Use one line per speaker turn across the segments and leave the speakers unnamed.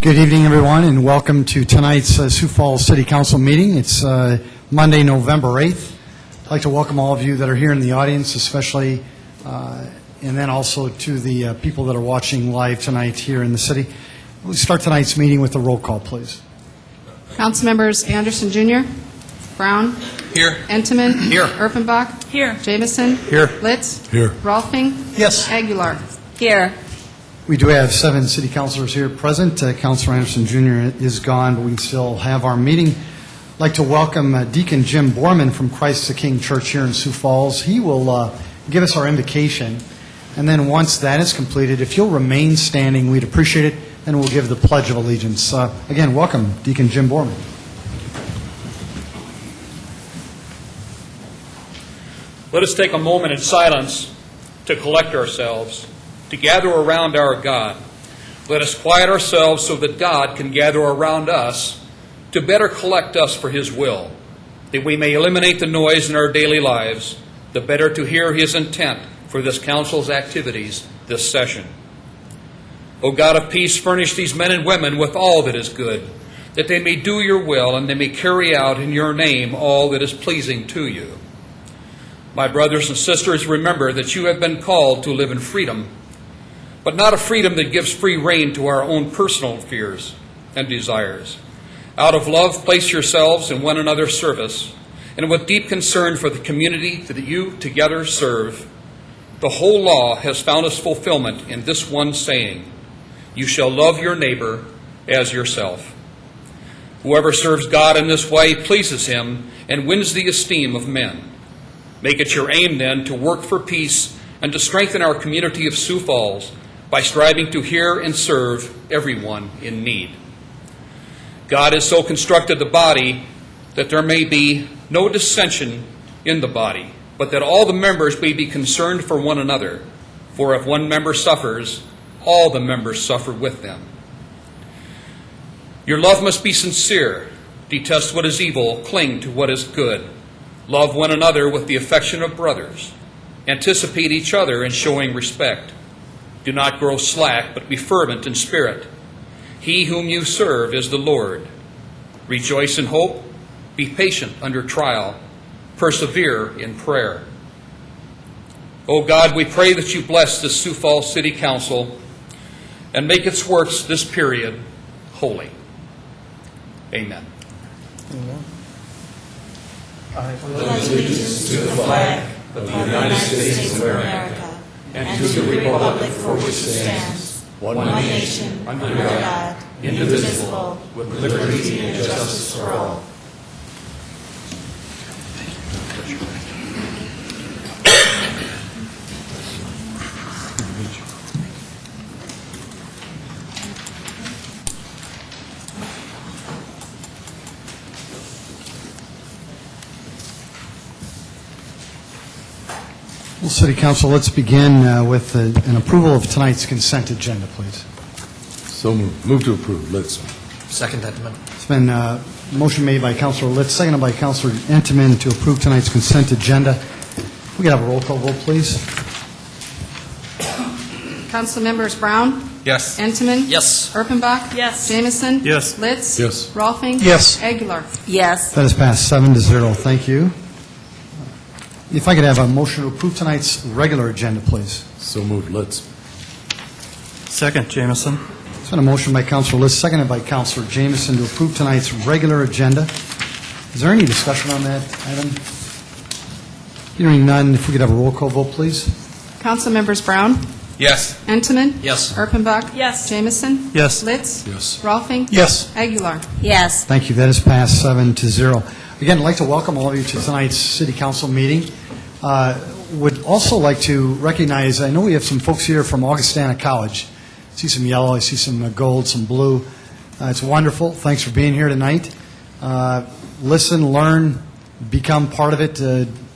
Good evening, everyone, and welcome to tonight's Sioux Falls City Council meeting. It's Monday, November 8th. I'd like to welcome all of you that are here in the audience, especially, and then also to the people that are watching live tonight here in the city. We'll start tonight's meeting with a roll call, please.
Council members Anderson Jr., Brown.
Here.
Entenmann.
Here.
Erpenbach.
Here.
Jamison.
Here.
Litz.
Here.
Rolfing.
Yes.
Aguilar.
Here.
We do have 7 city councilors here present. Councilor Anderson Jr. is gone, but we still have our meeting. I'd like to welcome Deacon Jim Borman from Christ the King Church here in Sioux Falls. He will give us our invocation, and then once that is completed, if you'll remain standing, we'd appreciate it, and we'll give the Pledge of Allegiance. Again, welcome, Deacon Jim Borman.
Let us take a moment in silence to collect ourselves, to gather around our God. Let us quiet ourselves so that God can gather around us to better collect us for His will, that we may eliminate the noise in our daily lives, the better to hear His intent for this council's activities this session. O God of peace, furnish these men and women with all that is good, that they may do your will and they may carry out in your name all that is pleasing to you. My brothers and sisters, remember that you have been called to live in freedom, but not a freedom that gives free rein to our own personal fears and desires. Out of love, place yourselves in one another's service, and with deep concern for the community that you together serve. The whole law has found its fulfillment in this one saying, you shall love your neighbor as yourself. Whoever serves God in this way pleases Him and wins the esteem of men. Make it your aim, then, to work for peace and to strengthen our community of Sioux Falls by striving to hear and serve everyone in need. God has so constructed the body that there may be no dissension in the body, but that all the members may be concerned for one another. For if one member suffers, all the members suffer with them. Your love must be sincere. Detest what is evil, cling to what is good. Love one another with the affection of brothers. Anticipate each other in showing respect. Do not grow slack, but be fervent in spirit. He whom you serve is the Lord. Rejoice in hope. Be patient under trial. Persevere in prayer. O God, we pray that you bless the Sioux Falls City Council and make its works this period holy. Amen.
Amen.
I pledge allegiance to the flag of the United States of America and to the republic for which it stands, one nation, under God, indivisible, with liberty and justice for all.
Well, City Council, let's begin with an approval of tonight's consent agenda, please.
So moved. Move to approve. Let's. Second that amendment.
It's been motion made by Councilor Litz, seconded by Councilor Entenmann to approve tonight's consent agenda. We can have a roll call vote, please.
Council members Brown.
Yes.
Entenmann.
Yes.
Erpenbach.
Yes.
Jamison.
Yes.
Litz.
Yes.
Rolfing.
Yes.
Aguilar.
Yes.
That is passed 7-0. Thank you. If I could have a motion to approve tonight's regular agenda, please.
So moved. Let's.
Second, Jamison.
It's been a motion by Councilor Litz, seconded by Councilor Jamison to approve tonight's regular agenda. Is there any discussion on that item? Hearing none, if we could have a roll call vote, please.
Council members Brown.
Yes.
Entenmann.
Yes.
Erpenbach.
Yes.
Jamison.
Yes.
Litz.
Yes.
Rolfing.
Yes.
Aguilar.
Yes.
Thank you. That is passed 7-0. Again, I'd like to welcome all of you to tonight's City Council meeting. Would also like to recognize, I know we have some folks here from Augustana College. I see some yellow, I see some gold, some blue. It's wonderful. Thanks for being here tonight. Listen, learn, become part of it.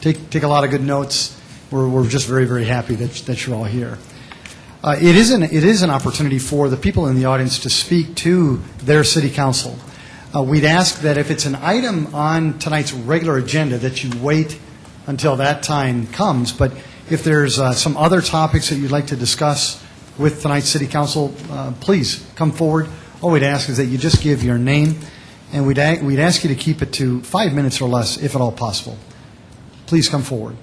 Take a lot of good notes. We're just very, very happy that you're all here. It is an opportunity for the people in the audience to speak to their City Council. We'd ask that if it's an item on tonight's regular agenda that you wait until that time comes. But if there's some other topics that you'd like to discuss with tonight's City Council, please come forward. all we'd ask is that you just give your name, and we'd ask you to keep it to 5 minutes or less, if at all possible. Please come forward.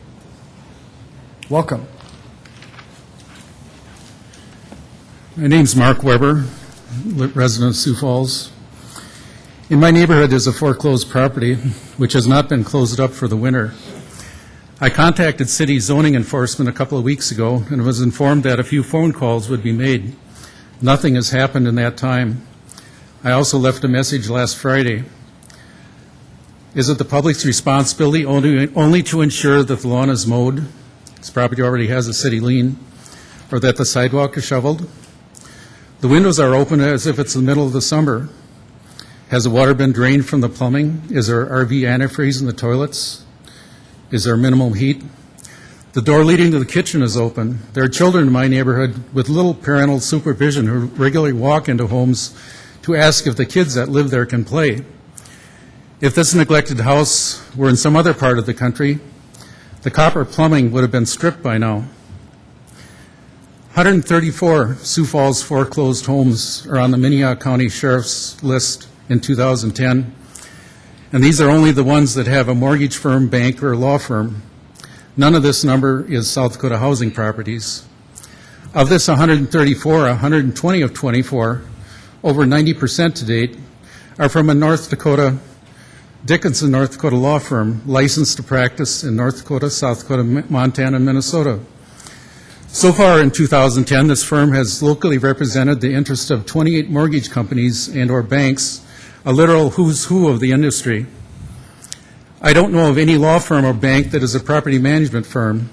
Welcome.
My name's Mark Weber, resident of Sioux Falls. In my neighborhood, there's a foreclosed property which has not been closed up for the winter. I contacted city zoning enforcement a couple of weeks ago and was informed that a few phone calls would be made. Nothing has happened in that time. I also left a message last Friday. Is it the public's responsibility only to ensure that the lawn is mowed? This property already has a city lien. Or that the sidewalk is shoveled? The windows are open as if it's the middle of the summer. Has the water been drained from the plumbing? Is there RV antifreeze in the toilets? Is there minimum heat? The door leading to the kitchen is open. There are children in my neighborhood with little parental supervision who regularly walk into homes to ask if the kids that live there can play. If this neglected house were in some other part of the country, the copper plumbing would have been stripped by now. 134 Sioux Falls foreclosed homes are on the Minnehaha County Sheriff's list in 2010, and these are only the ones that have a mortgage firm, bank, or law firm. None of this number is South Dakota housing properties. Of this 134, 120 of 24, over 90% to date, are from a North Dakota, Dickinson, North Dakota law firm licensed to practice in North Dakota, South Dakota, Montana, and Minnesota. So far in 2010, this firm has locally represented the interest of 28 mortgage companies and or banks, a literal who's who of the industry. I don't know of any law firm or bank that is a property management firm.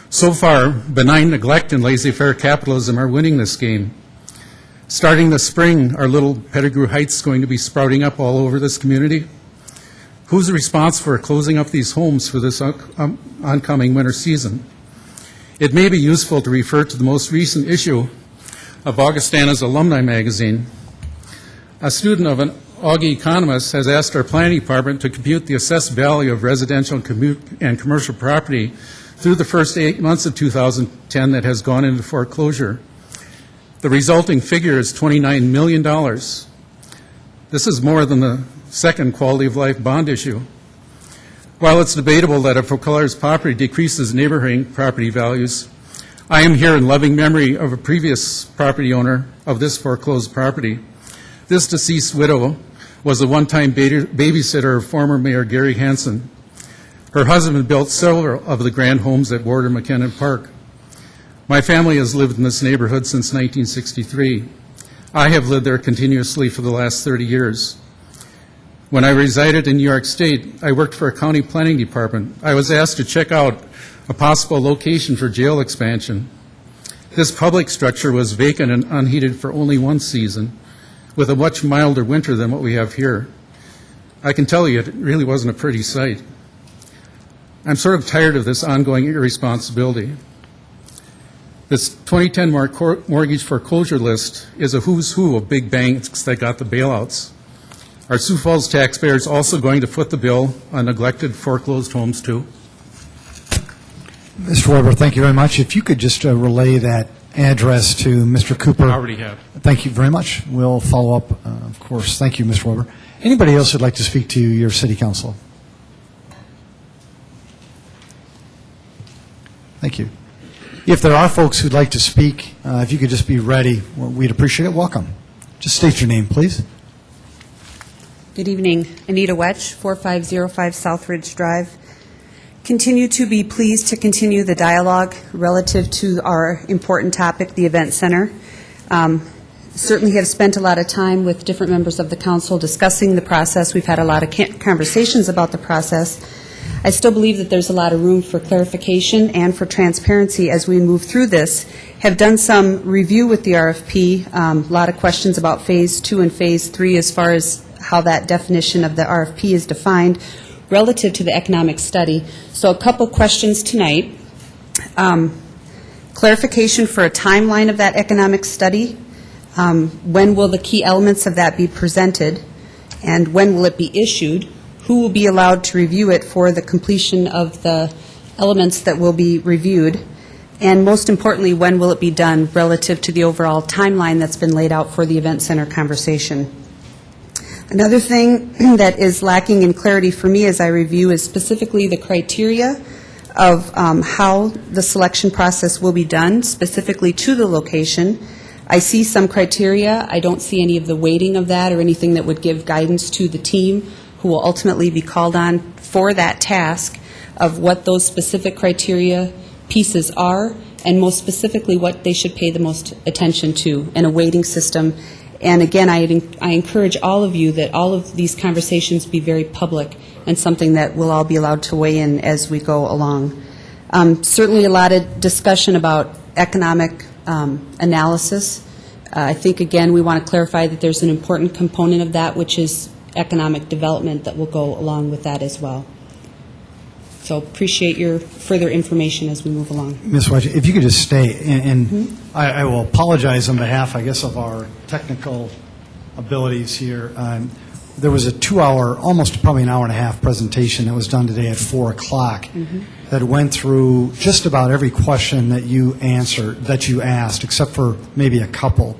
So far, benign neglect and laissez-faire capitalism are winning this game. Starting this spring, are little Pettigrew Heights going to be sprouting up all over this community? Who's responsible for closing up these homes for this oncoming winter season? It may be useful to refer to the most recent issue of Augustana's alumni magazine. A student of an Augie economist has asked our planning department to compute the assessed value of residential and commercial property through the first 8 months of 2010 that has gone into foreclosure. The resulting figure is $29 million. This is more than the second quality of life bond issue. While it's debatable that a foreclosed property decreases neighboring property values, I am here in loving memory of a previous property owner of this foreclosed property. This deceased widow was a one-time babysitter of former Mayor Gary Hansen. Her husband built several of the grand homes that border McKinnon Park. My family has lived in this neighborhood since 1963. I have lived there continuously for the last 30 years. When I resided in New York State, I worked for a county planning department. I was asked to check out a possible location for jail expansion. This public structure was vacant and unheated for only one season, with a much milder winter than what we have here. I can tell you, it really wasn't a pretty sight. I'm sort of tired of this ongoing irresponsibility. This 2010 mortgage foreclosure list is a who's who of big banks that got the bailouts. Are Sioux Falls taxpayers also going to foot the bill on neglected foreclosed homes too?
Mr. Weber, thank you very much. If you could just relay that address to Mr. Cooper.
I already have.
Thank you very much. We'll follow up, of course. Thank you, Mr. Weber. Anybody else who'd like to speak to your city council? Thank you. If there are folks who'd like to speak, if you could just be ready, we'd appreciate it. Welcome. Just state your name, please.
Good evening. Anita Wetch, 4505 Southridge Drive. Continue to be pleased to continue the dialogue relative to our important topic, the Event Center. Certainly have spent a lot of time with different members of the council discussing the process. We've had a lot of conversations about the process. I still believe that there's a lot of room for clarification and for transparency as we move through this. Have done some review with the RFP, a lot of questions about Phase 2 and Phase 3 as far as how that definition of the RFP is defined relative to the economic study. So a couple questions tonight. Clarification for a timeline of that economic study. When will the key elements of that be presented? And when will it be issued? Who will be allowed to review it for the completion of the elements that will be reviewed? And most importantly, when will it be done relative to the overall timeline that's been laid out for the event center conversation? Another thing that is lacking in clarity for me as I review is specifically the criteria of how the selection process will be done, specifically to the location. I see some criteria. I don't see any of the weighting of that or anything that would give guidance to the team who will ultimately be called on for that task of what those specific criteria pieces are, and most specifically what they should pay the most attention to, and a weighting system. And again, I encourage all of you that all of these conversations be very public and something that we'll all be allowed to weigh in as we go along. Certainly a lot of discussion about economic analysis. I think, again, we want to clarify that there's an important component of that, which is economic development, that will go along with that as well. So appreciate your further information as we move along.
Ms. Wedge, if you could just stay, and I will apologize on behalf, I guess, of our technical abilities here. There was a 2-hour, almost probably an hour and a half presentation that was done today at 4 o'clock that went through just about every question that you answered, that you asked, except for maybe a couple.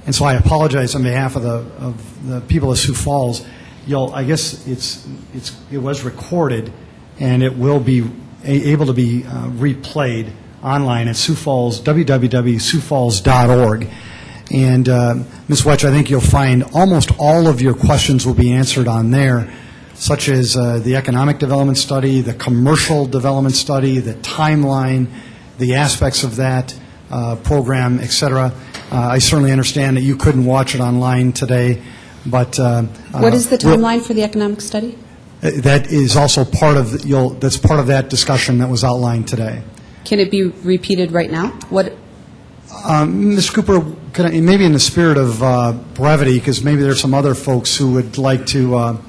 And so I apologize on behalf of the people of Sioux Falls. I guess it was recorded, and it will be able to be replayed online at Sioux Falls, www.siouxfalls.org. And Ms. Wetch, I think you'll find almost all of your questions will be answered on there, such as the economic development study, the commercial development study, the timeline, the aspects of that program, et cetera. I certainly understand that you couldn't watch it online today, but
What is the timeline for the economic study?
that is also part of that's part of that discussion that was outlined today.
Can it be repeated right now?
Ms. Cooper, maybe in the spirit of brevity, because maybe there's some other folks who would like to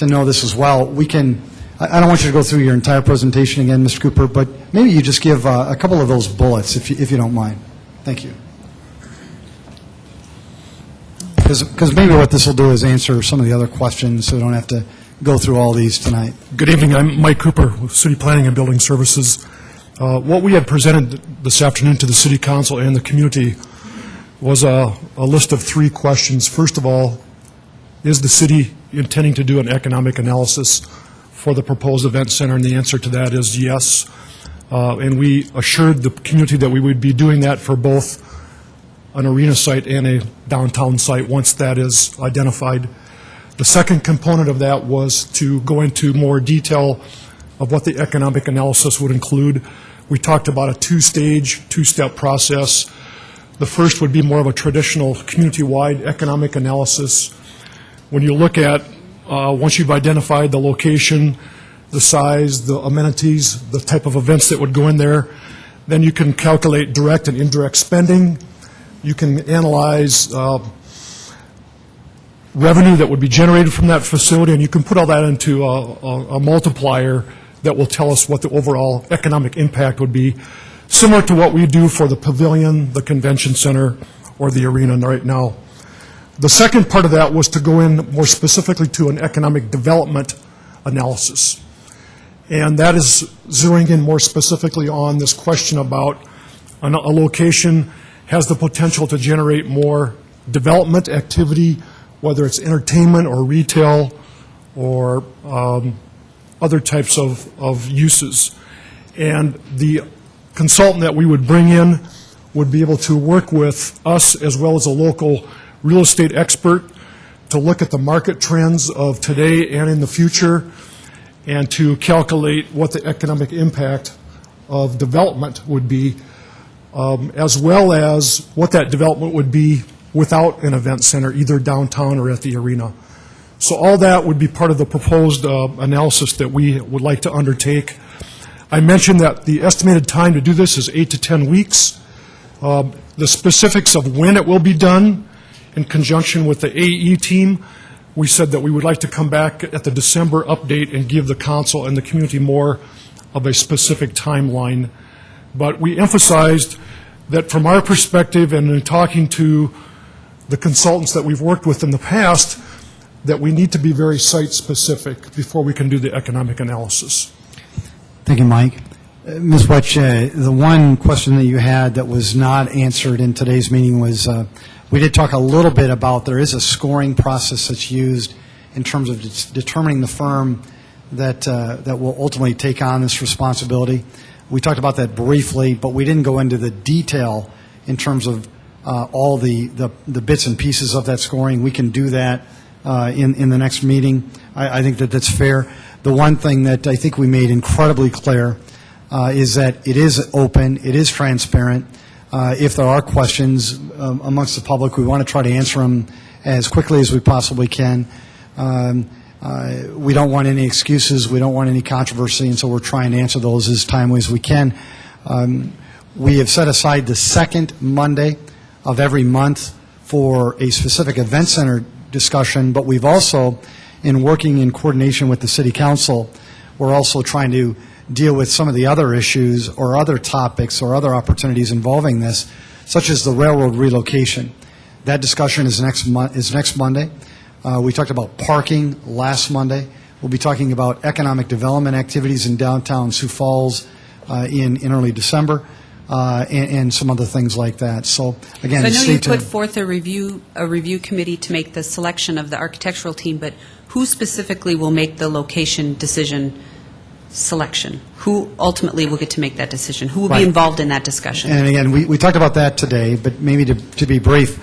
know this as well, we can. I don't want you to go through your entire presentation again, Mr. Cooper, but maybe you just give a couple of those bullets, if you don't mind. Thank you. Because maybe what this will do is answer some of the other questions, so we don't have to go through all these tonight.
Good evening. I'm Mike Cooper with City Planning and Building Services. What we had presented this afternoon to the City Council and the community was a list of 3 questions. First of all, is the city intending to do an economic analysis for the proposed event center? And the answer to that is yes. And we assured the community that we would be doing that for both an arena site and a downtown site once that is identified. The second component of that was to go into more detail of what the economic analysis would include. We talked about a 2-stage, 2-step process. The first would be more of a traditional community-wide economic analysis. When you look at, once you've identified the location, the size, the amenities, the type of events that would go in there, then you can calculate direct and indirect spending. You can analyze revenue that would be generated from that facility, and you can put all that into a multiplier that will tell us what the overall economic impact would be, similar to what we do for the pavilion, the convention center, or the arena right now. The second part of that was to go in more specifically to an economic development analysis. And that is zeroing in more specifically on this question about a location has the potential to generate more development activity, whether it's entertainment or retail or other types of uses. And the consultant that we would bring in would be able to work with us as well as a local real estate expert to look at the market trends of today and in the future and to calculate what the economic impact of development would be, as well as what that development would be without an event center, either downtown or at the arena. So all that would be part of the proposed analysis that we would like to undertake. I mentioned that the estimated time to do this is 8 to 10 weeks. The specifics of when it will be done, in conjunction with the AE team, we said that we would like to come back at the December update and give the council and the community more of a specific timeline. But we emphasized that from our perspective and in talking to the consultants that we've worked with in the past, that we need to be very site-specific before we can do the economic analysis.
Thank you, Mike. Ms. Wetch, the one question that you had that was not answered in today's meeting was, we did talk a little bit about there is a scoring process that's used in terms of determining the firm that will ultimately take on this responsibility. We talked about that briefly, but we didn't go into the detail in terms of all the bits and pieces of that scoring. We can do that in the next meeting. I think that that's fair. The one thing that I think we made incredibly clear is that it is open, it is transparent. If there are questions amongst the public, we want to try to answer them as quickly as we possibly can. We don't want any excuses, we don't want any controversy, and so we're trying to answer those as timely as we can. We have set aside the second Monday of every month for a specific event center discussion, but we've also, in working in coordination with the City Council, we're also trying to deal with some of the other issues or other topics or other opportunities involving this, such as the railroad relocation. That discussion is next Monday. We talked about parking last Monday. We'll be talking about economic development activities in downtown Sioux Falls in early December, and some other things like that. So, again,
So I know
stay
you
tuned.
put forth a review committee to make the selection of the architectural team, but who specifically will make the location decision selection? Who ultimately will get to make that decision? Who will
Right.
be involved in that discussion?
And again, we talked about that today, but maybe to be brief,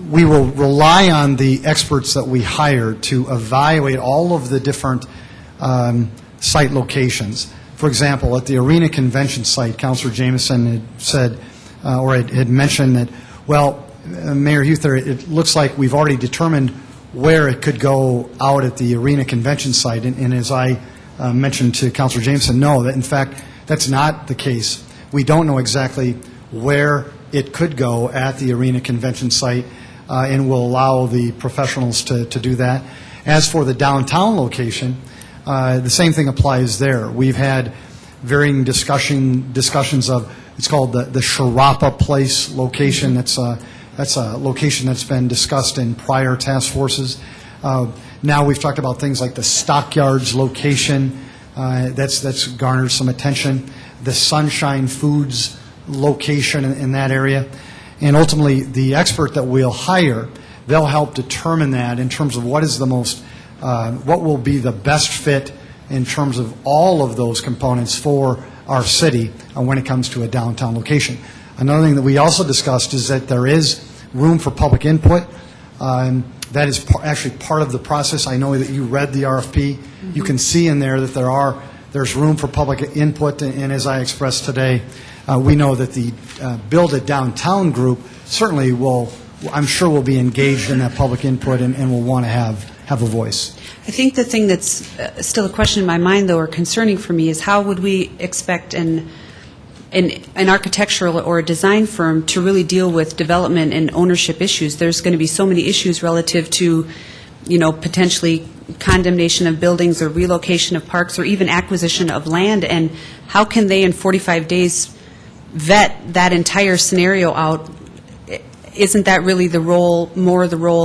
we will rely on the experts that we hire to evaluate all of the different site locations. For example, at the Arena Convention site, Councilor Jameson had said, or had mentioned that, well, Mayor Huther, it looks like we've already determined where it could go out at the Arena Convention site. And as I mentioned to Councilor Jameson, no, that in fact, that's not the case. We don't know exactly where it could go at the Arena Convention site, and we'll allow the professionals to do that. As for the downtown location, the same thing applies there. We've had varying discussions of, it's called the Sharapa Place location. That's a location that's been discussed in prior task forces. Now we've talked about things like the Stockyards location. That's garnered some attention. The Sunshine Foods location in that area. And ultimately, the expert that we'll hire, they'll help determine that in terms of what is the most, what will be the best fit in terms of all of those components for our city when it comes to a downtown location. Another thing that we also discussed is that there is room for public input. That is actually part of the process. I know that you read the RFP. Mm-hmm. You can see in there that there's room for public input, and as I expressed today, we know that the Build It Downtown group certainly I'm sure will be engaged in that public input and will want to have a voice.
I think the thing that's still a question in my mind, though, or concerning for me, is how would we expect an architectural or a design firm to really deal with development and ownership issues? There's going to be so many issues relative to, potentially condemnation of buildings or relocation of parks or even acquisition of land, and how can they in 45 days vet that entire scenario out? Isn't that really the role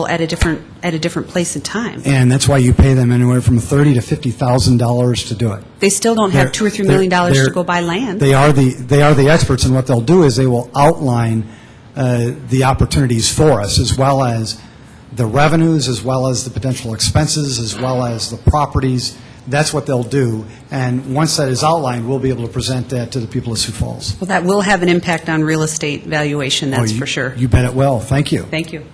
at a different place and time?
And that's why you pay them anywhere from $30,000 to $50,000 to do it.
They still don't have $2 or $3 million to go buy land.
They are the experts, and what they'll do is they will outline the opportunities for us, as well as the revenues, as well as the potential expenses, as well as the properties. That's what they'll do, and once that is outlined, we'll be able to present that to the people of Sioux Falls.
Well, that will have an impact on real estate valuation, that's for sure.
You bet it will. Thank you.
Thank you.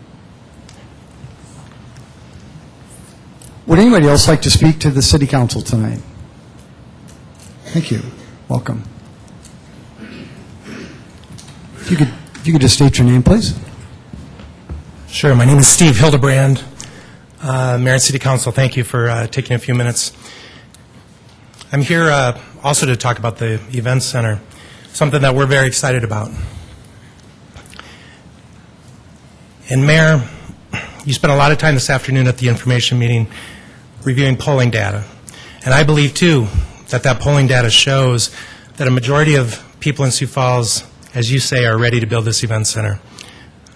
Would anybody else like to speak to the City Council tonight? Thank you. Welcome. If you could just state your name, please.
Sure. My name is Steve Hildebrand. Mayor and City Council, thank you for taking a few minutes. I'm here also to talk about the Events Center, something that we're very excited about. And Mayor, you spent a lot of time this afternoon at the information meeting reviewing polling data. And I believe, too, that polling data shows that a majority of people in Sioux Falls, as you say, are ready to build this Event Center.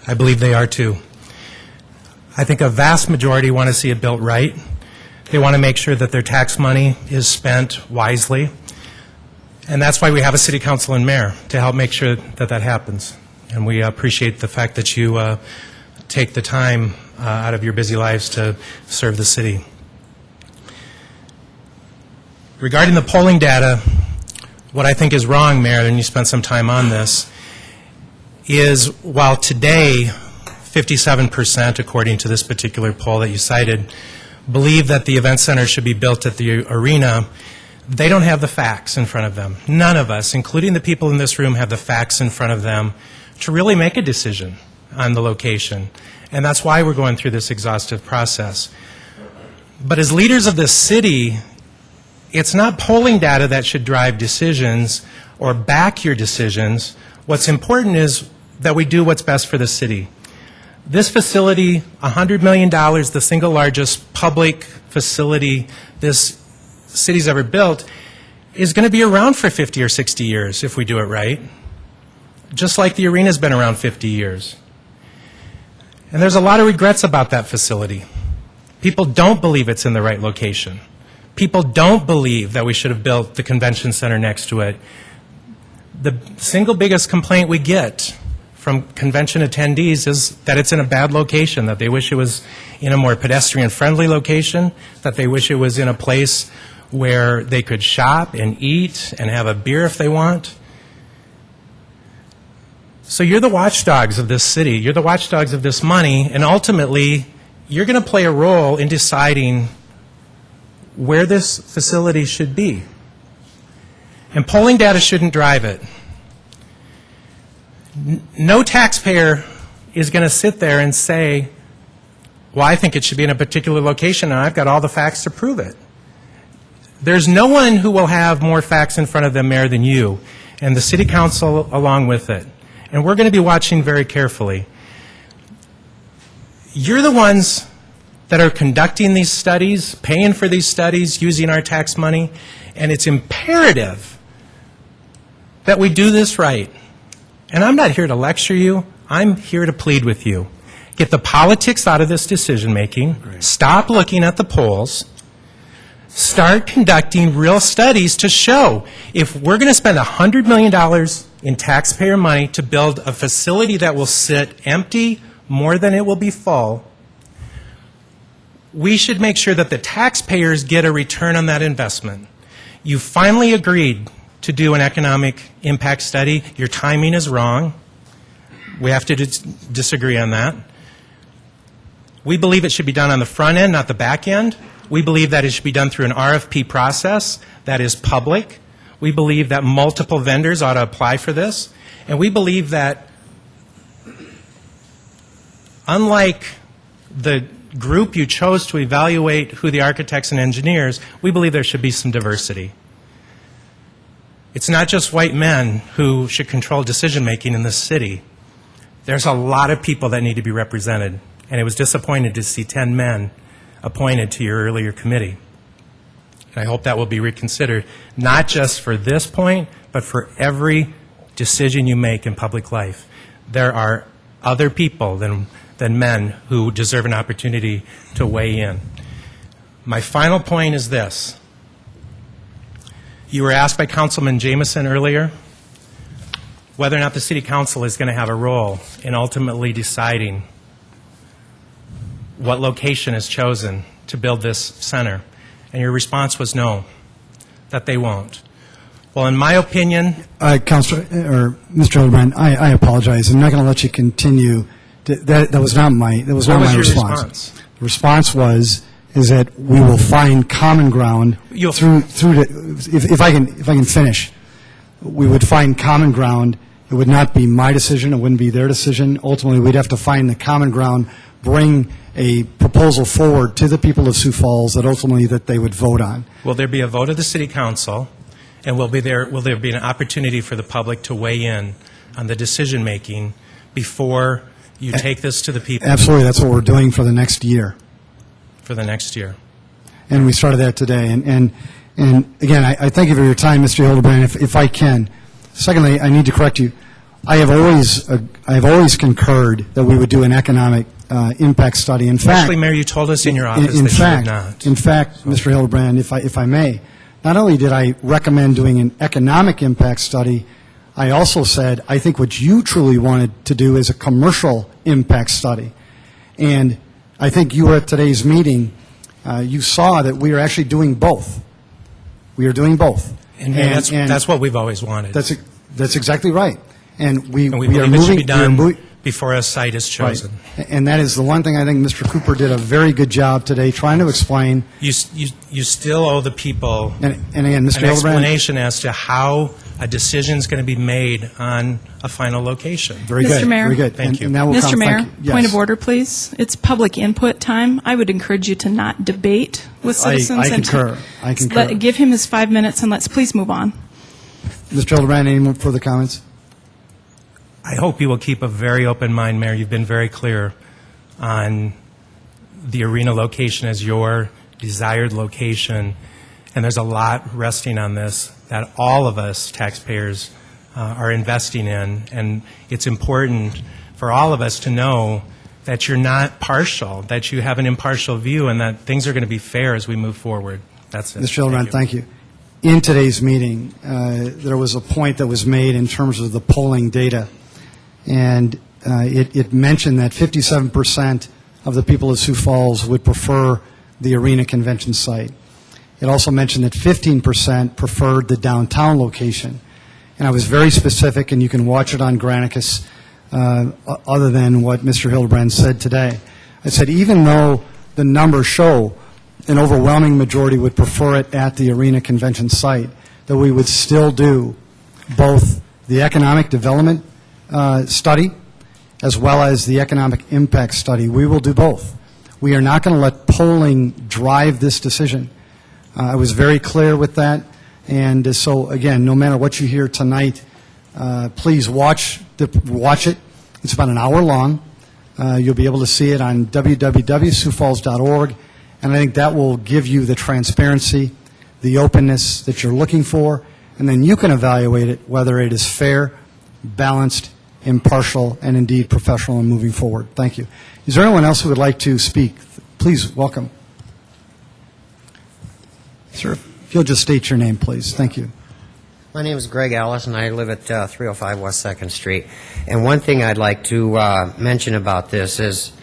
I believe they are, too. I think a vast majority want to see it built right. They want to make sure that their tax money is spent wisely. And that's why we have a city council and mayor, to help make sure that that happens. And we appreciate the fact that you take the time out of your busy lives to serve the city. Regarding the polling data, what I think is wrong, Mayor, and you spent some time on this, is while today 57%, according to this particular poll that you cited, believe that the event center should be built at the arena, they don't have the facts in front of them. None of us, including the people in this room, have the facts in front of them to really make a decision on the location. And that's why we're going through this exhaustive process. But as leaders of this city, it's not polling data that should drive decisions or back your decisions. What's important is that we do what's best for the city. This facility, $100 million, the single largest public facility this city's ever built, is going to be around for 50 or 60 years if we do it right, just like the arena's been around 50 years. And there's a lot of regrets about that facility. People don't believe it's in the right location. People don't believe that we should have built the convention center next to it. The single biggest complaint we get from convention attendees is that it's in a bad location, that they wish it was in a more pedestrian-friendly location, that they wish it was in a place where they could shop and eat and have a beer if they want. So you're the watchdogs of this city. You're the watchdogs of this money, and ultimately, you're going to play a role in deciding where this facility should be. And polling data shouldn't drive it. No taxpayer is going to sit there and say, well, I think it should be in a particular location, and I've got all the facts to prove it. There's no one who will have more facts in front of them, Mayor, than you, and the City Council along with it. And we're going to be watching very carefully. You're the ones that are conducting these studies, paying for these studies, using our tax money, and it's imperative that we do this right. And I'm not here to lecture you. I'm here to plead with you. Get the politics out of this decision-making. Stop looking at the polls. Start conducting real studies to show if we're going to spend $100 million in taxpayer money to build a facility that will sit empty more than it will be full, we should make sure that the taxpayers get a return on that investment. You finally agreed to do an economic impact study. Your timing is wrong. We have to disagree on that. We believe it should be done on the front end, not the back end. We believe that it should be done through an RFP process that is public. We believe that multiple vendors ought to apply for this. And we believe that, unlike the group you chose to evaluate who the architects and engineers, we believe there should be some diversity. It's not just white men who should control decision-making in this city. There's a lot of people that need to be represented. And it was disappointing to see 10 men appointed to your earlier committee. And I hope that will be reconsidered, not just for this point, but for every decision you make in public life. There are other people than men who deserve an opportunity to weigh in. My final point is this. You were asked by Councilman Jameson earlier whether or not the City Council is going to have a role in ultimately deciding what location is chosen to build this center. And your response was no, that they won't. Well, in my opinion...
Councilor, or Mr. Hildebrand, I apologize. I'm not going to let you continue. That was not my response. The response is that we will find common ground through if I can finish. We would find common ground. It would not be my decision. It wouldn't be their decision. Ultimately, we'd have to find the common ground, bring a proposal forward to the people of Sioux Falls that ultimately that they would vote on.
Will there be a vote of the City Council, and will there be an opportunity for the public to weigh in on the decision-making before you take this to the people?
Absolutely. That's what we're doing for the next year.
For the next year.
And we started that today. And again, I thank you for your time, Mr. Hildebrand, if I can. Secondly, I need to correct you. I have always concurred that we would do an economic impact study. In fact,
actually, Mayor, you told us in your office that you would not.
In fact, Mr. Hildebrand, if I may, not only did I recommend doing an economic impact study, I also said, I think what you truly wanted to do is a commercial impact study. And I think you were at today's meeting, you saw that we are actually doing both. We are doing both.
And that's what we've always wanted.
That's exactly right. And we
And we
are
believe it should
moving.
be done before a site is chosen.
Right. And that is the one thing I think Mr. Cooper did a very good job today trying to explain.
You still owe the people
And again, Mr.
an
Hildebrand.
explanation as to how a decision is going to be made on a final location.
Very good.
Mr. Mayor.
Very good.
Thank you.
And now we'll
Mr.
come-
Mayor,
thank you. Yes.
point of order, please. It's public input time. I would encourage you to not debate with citizens.
I
and to
concur. I concur.
Give him his 5 minutes, and let's please move on.
Mr. Hildebrand, any more further comments?
I hope you will keep a very open mind, Mayor. You've been very clear on the arena location as your desired location, and there's a lot resting on this that all of us taxpayers are investing in, and it's important for all of us to know that you're not partial, that you have an impartial view, and that things are going to be fair as we move forward. That's it.
Mr. Hildebrand, thank you. In today's meeting, there was a point that was made in terms of the polling data, and it mentioned that 57% of the people of Sioux Falls would prefer the arena convention site. It also mentioned that 15% preferred the downtown location. And I was very specific, and you can watch it on Granicus, other than what Mr. Hildebrand said today. I said even though the numbers show an overwhelming majority would prefer it at the arena convention site, that we would still do both the economic development study as well as the economic impact study. We will do both. We are not going to let polling drive this decision. I was very clear with that. And so, again, no matter what you hear tonight, please watch it. It's about an hour long. You'll be able to see it on www.siouxfalls.org. And I think that will give you the transparency, the openness that you're looking for, and then you can evaluate it whether it is fair, balanced, impartial, and indeed professional and moving forward. Thank you. Is there anyone else who would like to speak? Please, welcome. Sir, if you'll just state your name, please. Thank you.
My name is Greg Ellis, and I live at 305 West 2nd Street. And one thing I'd like to mention about this is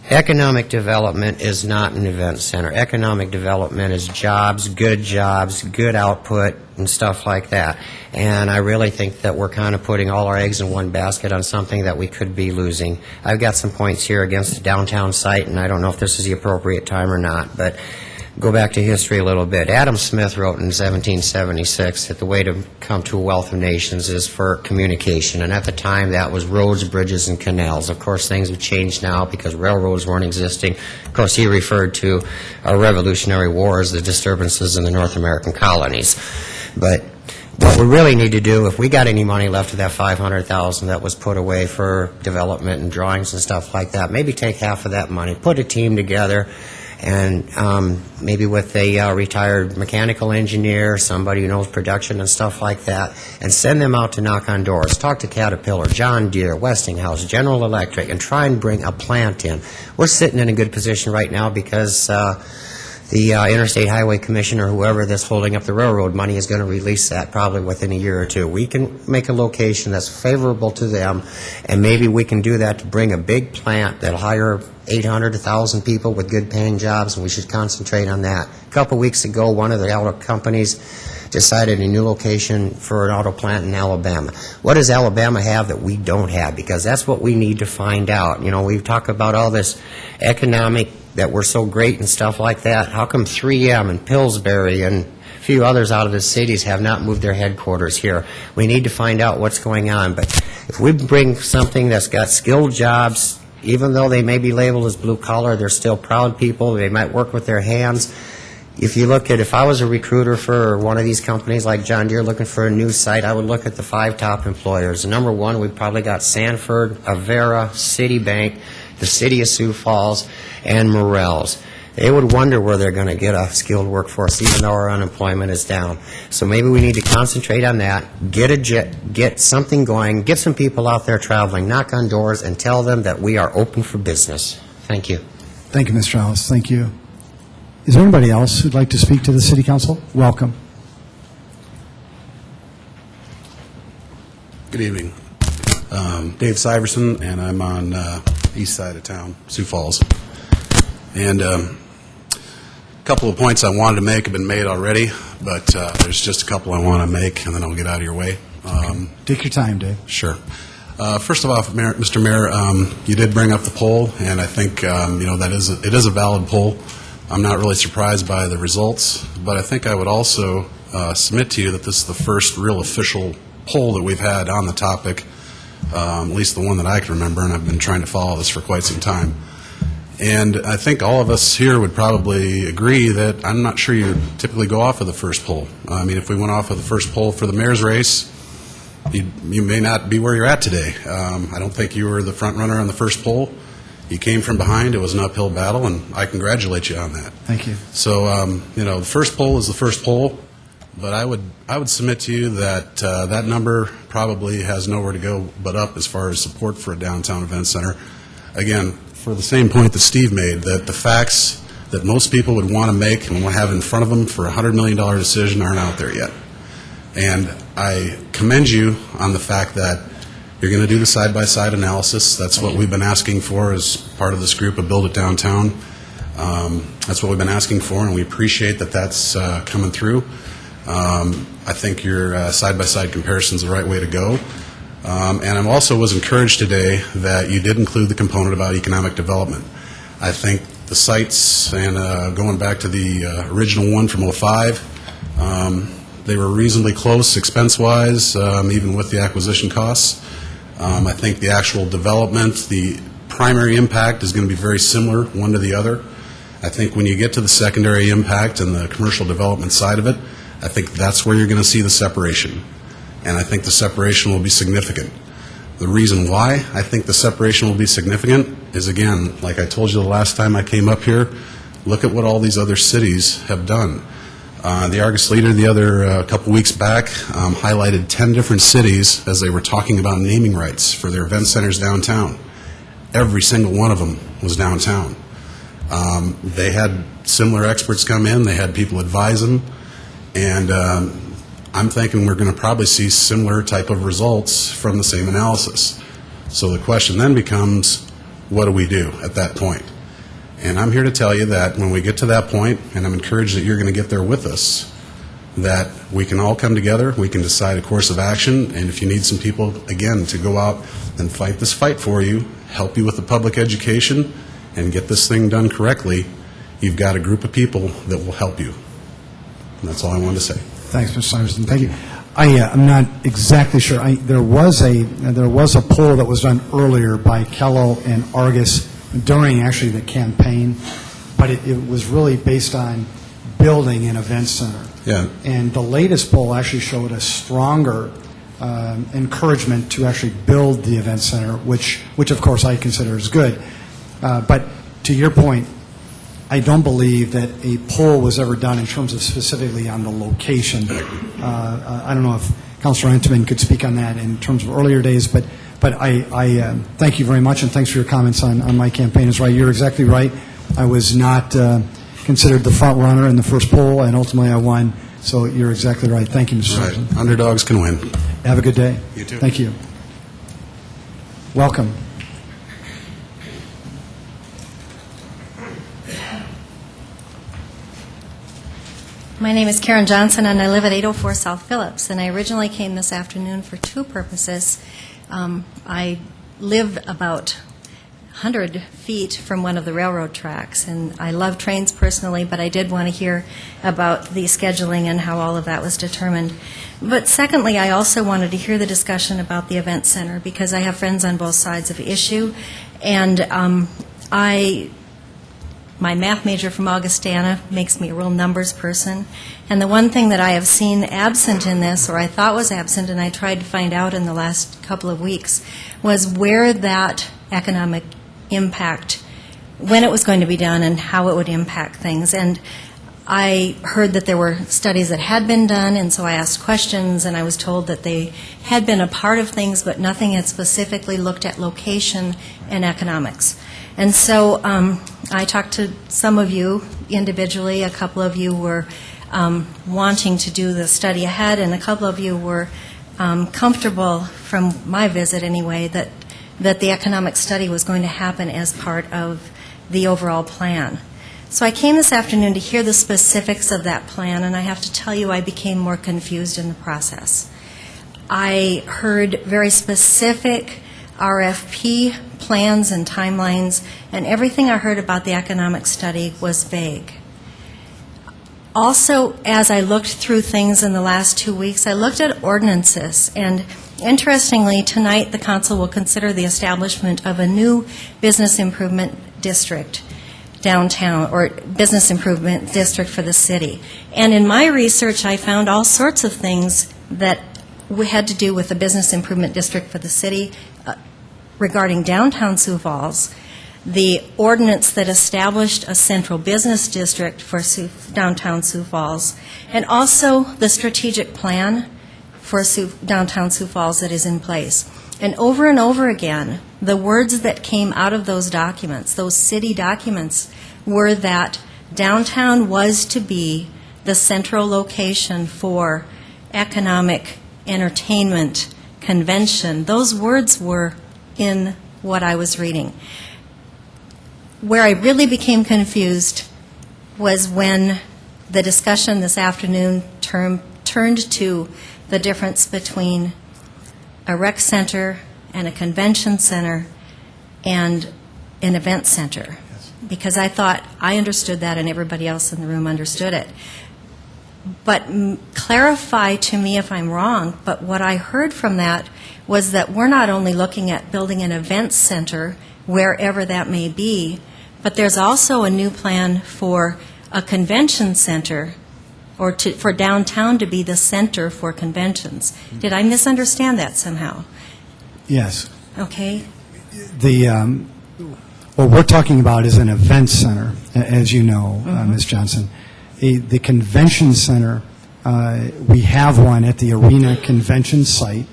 economic development is not an event center. Economic development is jobs, good output, and stuff like that. And I really think that we're kind of putting all our eggs in one basket on something that we could be losing. I've got some points here against the downtown site, and I don't know if this is the appropriate time or not, but go back to history a little bit. Adam Smith wrote in 1776 that the way to come to a wealth of nations is for communication, and at the time that was roads, bridges, and canals. Of course, things have changed now because railroads weren't existing. Of course, he referred to our Revolutionary Wars, the disturbances in the North American colonies. But what we really need to do, if we got any money left of that $500,000 that was put away for development and drawings and stuff like that, maybe take half of that money, put a team together, and maybe with a retired mechanical engineer, somebody who knows production and stuff like that, and send them out to knock on doors. Talk to Caterpillar, John Deere, Westinghouse, General Electric, and try and bring a plant in. We're sitting in a good position right now because the Interstate Highway Commissioner, whoever that's holding up the railroad money, is going to release that probably within a year or two. We can make a location that's favorable to them, and maybe we can do that to bring a big plant that'll hire 800 to 1,000 people with good paying jobs, and we should concentrate on that. A couple weeks ago, one of the auto companies decided a new location for an auto plant in Alabama. What does Alabama have that we don't have? Because that's what we need to find out. You know, we talk about all this economic, that we're so great and stuff like that. How come 3M and Pillsbury and a few others out of the cities have not moved their headquarters here? We need to find out what's going on. But if we bring something that's got skilled jobs, even though they may be labeled as blue collar, they're still proud people. They might work with their hands. If you look at, if I was a recruiter for one of these companies like John Deere looking for a new site, I would look at the 5 top employers. Number one, we've probably got Sanford, Avera, Citibank, the city of Sioux Falls, and Morels. They would wonder where they're going to get a skilled workforce, even though our unemployment is down. So maybe we need to concentrate on that, get something going, get some people out there traveling, knock on doors, and tell them that we are open for business. Thank you.
Thank you, Mr. Ellis. Thank you. Is there anybody else who'd like to speak to the City Council? Welcome.
Good evening. Dave Syverson, and I'm on east side of town, Sioux Falls. And a couple of points I wanted to make have been made already, but there's just a couple I want to make, and then I'll get out of your way.
Take your time, Dave.
Sure. First of all, Mr. Mayor, you did bring up the poll, and I think that it is a valid poll. I'm not really surprised by the results, but I think I would also submit to you that this is the first real official poll that we've had on the topic, at least the one that I can remember, and I've been trying to follow this for quite some time. And I think all of us here would probably agree that I'm not sure you typically go off of the first poll. I mean, if we went off of the first poll for the mayor's race, you may not be where you're at today. I don't think you were the front runner on the first poll. You came from behind. It was an uphill battle, and I congratulate you on that.
Thank you.
So, the first poll is the first poll, but I would submit to you that that number probably has nowhere to go but up as far as support for a downtown event center. Again, for the same point that Steve made, that the facts that most people would want to make and want to have in front of them for a $100 million decision aren't out there yet. And I commend you on the fact that you're going to do the side-by-side analysis. That's what we've been asking for as part of this group of Build It Downtown. That's what we've been asking for, and we appreciate that that's coming through. I think your side-by-side comparison is the right way to go. And I also was encouraged today that you did include the component about economic development. I think the sites, and going back to the original one from '05, they were reasonably close expense-wise, even with the acquisition costs. I think the actual development, the primary impact is going to be very similar, one to the other. I think when you get to the secondary impact and the commercial development side of it, I think that's where you're going to see the separation. And I think the separation will be significant. The reason why I think the separation will be significant is, again, like I told you the last time I came up here, look at what all these other cities have done. The Argus Leader the other couple weeks back highlighted 10 different cities as they were talking about naming rights for their event centers downtown. Every single one of them was downtown. They had similar experts come in. They had people advise them. And I'm thinking we're going to probably see similar type of results from the same analysis. So the question then becomes, what do we do at that point? And I'm here to tell you that when we get to that point, and I'm encouraged that you're going to get there with us, that we can all come together, we can decide a course of action, and if you need some people, again, to go out and fight this fight for you, help you with the public education, and get this thing done correctly, you've got a group of people that will help you. And that's all I wanted to say.
Thanks, Mr. Simonson. Thank you. I'm not exactly sure. There was a poll that was done earlier by Kello and Argus during actually the campaign, but it was really based on building an event center.
Yeah.
And the latest poll actually showed a stronger encouragement to actually build the event center, which of course I consider is good. But to your point, I don't believe that a poll was ever done in terms of specifically on the location. I don't know if Councilor Entman could speak on that in terms of earlier days, but I thank you very much, and thanks for your comments on my campaign as well. You're exactly right. I was not considered the front runner in the first poll, and ultimately I won. So you're exactly right. Thank you, Mr.
Right.
Simpson.
Underdogs can win.
Have a good day.
You too.
Thank you. Welcome.
My name is Karen Johnson, and I live at 804 South Phillips. And I originally came this afternoon for two purposes. I live about 100 feet from one of the railroad tracks, and I love trains personally, but I did want to hear about the scheduling and how all of that was determined. But secondly, I also wanted to hear the discussion about the event center, because I have friends on both sides of the issue, and my math major from Augustana makes me a real numbers person. And the one thing that I have seen absent in this, or I thought was absent, and I tried to find out in the last couple of weeks, was where that economic impact, when it was going to be done and how it would impact things. And I heard that there were studies that had been done, and so I asked questions, and I was told that they had been a part of things, but nothing had specifically looked at location and economics. And so I talked to some of you individually. A couple of you were wanting to do the study ahead, and a couple of you were comfortable, from my visit anyway, that the economic study was going to happen as part of the overall plan. So I came this afternoon to hear the specifics of that plan, and I have to tell you I became more confused in the process. I heard very specific RFP plans and timelines, and everything I heard about the economic study was vague. Also, as I looked through things in the last 2 weeks, I looked at ordinances, and interestingly, tonight the council will consider the establishment of a new business improvement district downtown, or business improvement district for the city. And in my research, I found all sorts of things that had to do with the business improvement district for the city regarding downtown Sioux Falls, the ordinance that established a central business district for downtown Sioux Falls, and also the strategic plan for downtown Sioux Falls that is in place. And over again, the words that came out of those documents, those city documents, were that downtown was to be the central location for economic, entertainment, convention. Those words were in what I was reading. Where I really became confused was when the discussion this afternoon turned to the difference between a rec center and a convention center and an event center. Yes. Because I thought I understood that and everybody else in the room understood it. But clarify to me if I'm wrong, but what I heard from that was that we're not only looking at building an event center wherever that may be, but there's also a new plan for a convention center, or for downtown to be the center for conventions. Did I misunderstand that somehow?
Yes.
Okay.
What we're talking about is an event center, as you know, Ms. Johnson. The convention center, we have one at the Arena Convention site.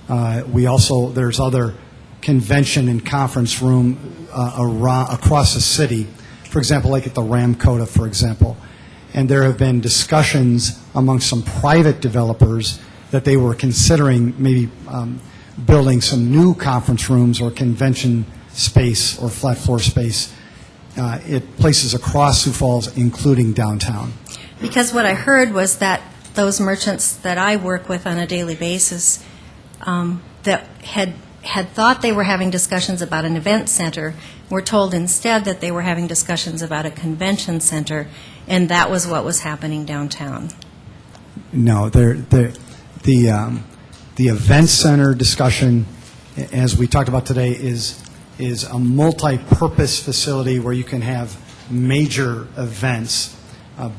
There's other convention and conference room across the city, for example, like at the Ramcota, for example. And there have been discussions among some private developers that they were considering maybe building some new conference rooms or convention space or flat floor space at places across Sioux Falls, including downtown.
Because what I heard was that those merchants that I work with on a daily basis that had thought they were having discussions about an event center were told instead that they were having discussions about a convention center, and that was what was happening downtown.
No, the event center discussion, as we talked about today, is a multi-purpose facility where you can have major events,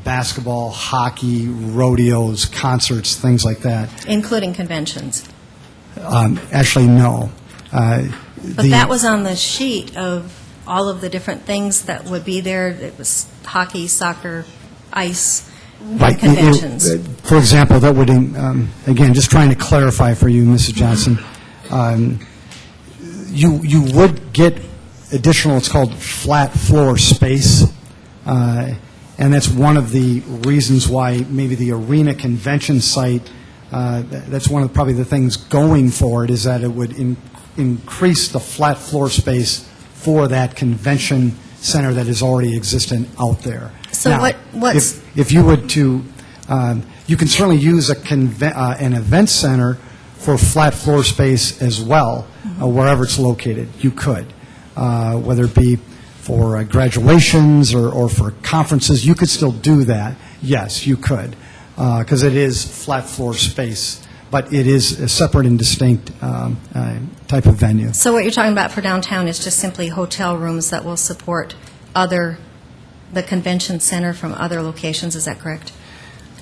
basketball, hockey, rodeos, concerts, things like that.
Including conventions.
Actually, no.
But that was on the sheet of all of the different things that would be there. It was hockey, soccer, ice,
right.
Conventions.
For example, that would, again, just trying to clarify for you, Mrs. Johnson, you would get additional, it's called flat floor space, and that's one of the reasons why maybe the Arena Convention site, that's one of probably the things going for it, is that it would increase the flat floor space for that convention center that is already existent out there.
So
now, if you would to, you can certainly use an event center for flat floor space as well, wherever it's located. You could, whether it be for graduations or for conferences, you could still do that. Yes, you could, because it is flat floor space, but it is a separate and distinct type of venue.
So what you're talking about for downtown is just simply hotel rooms that will support the convention center from other locations, is that correct?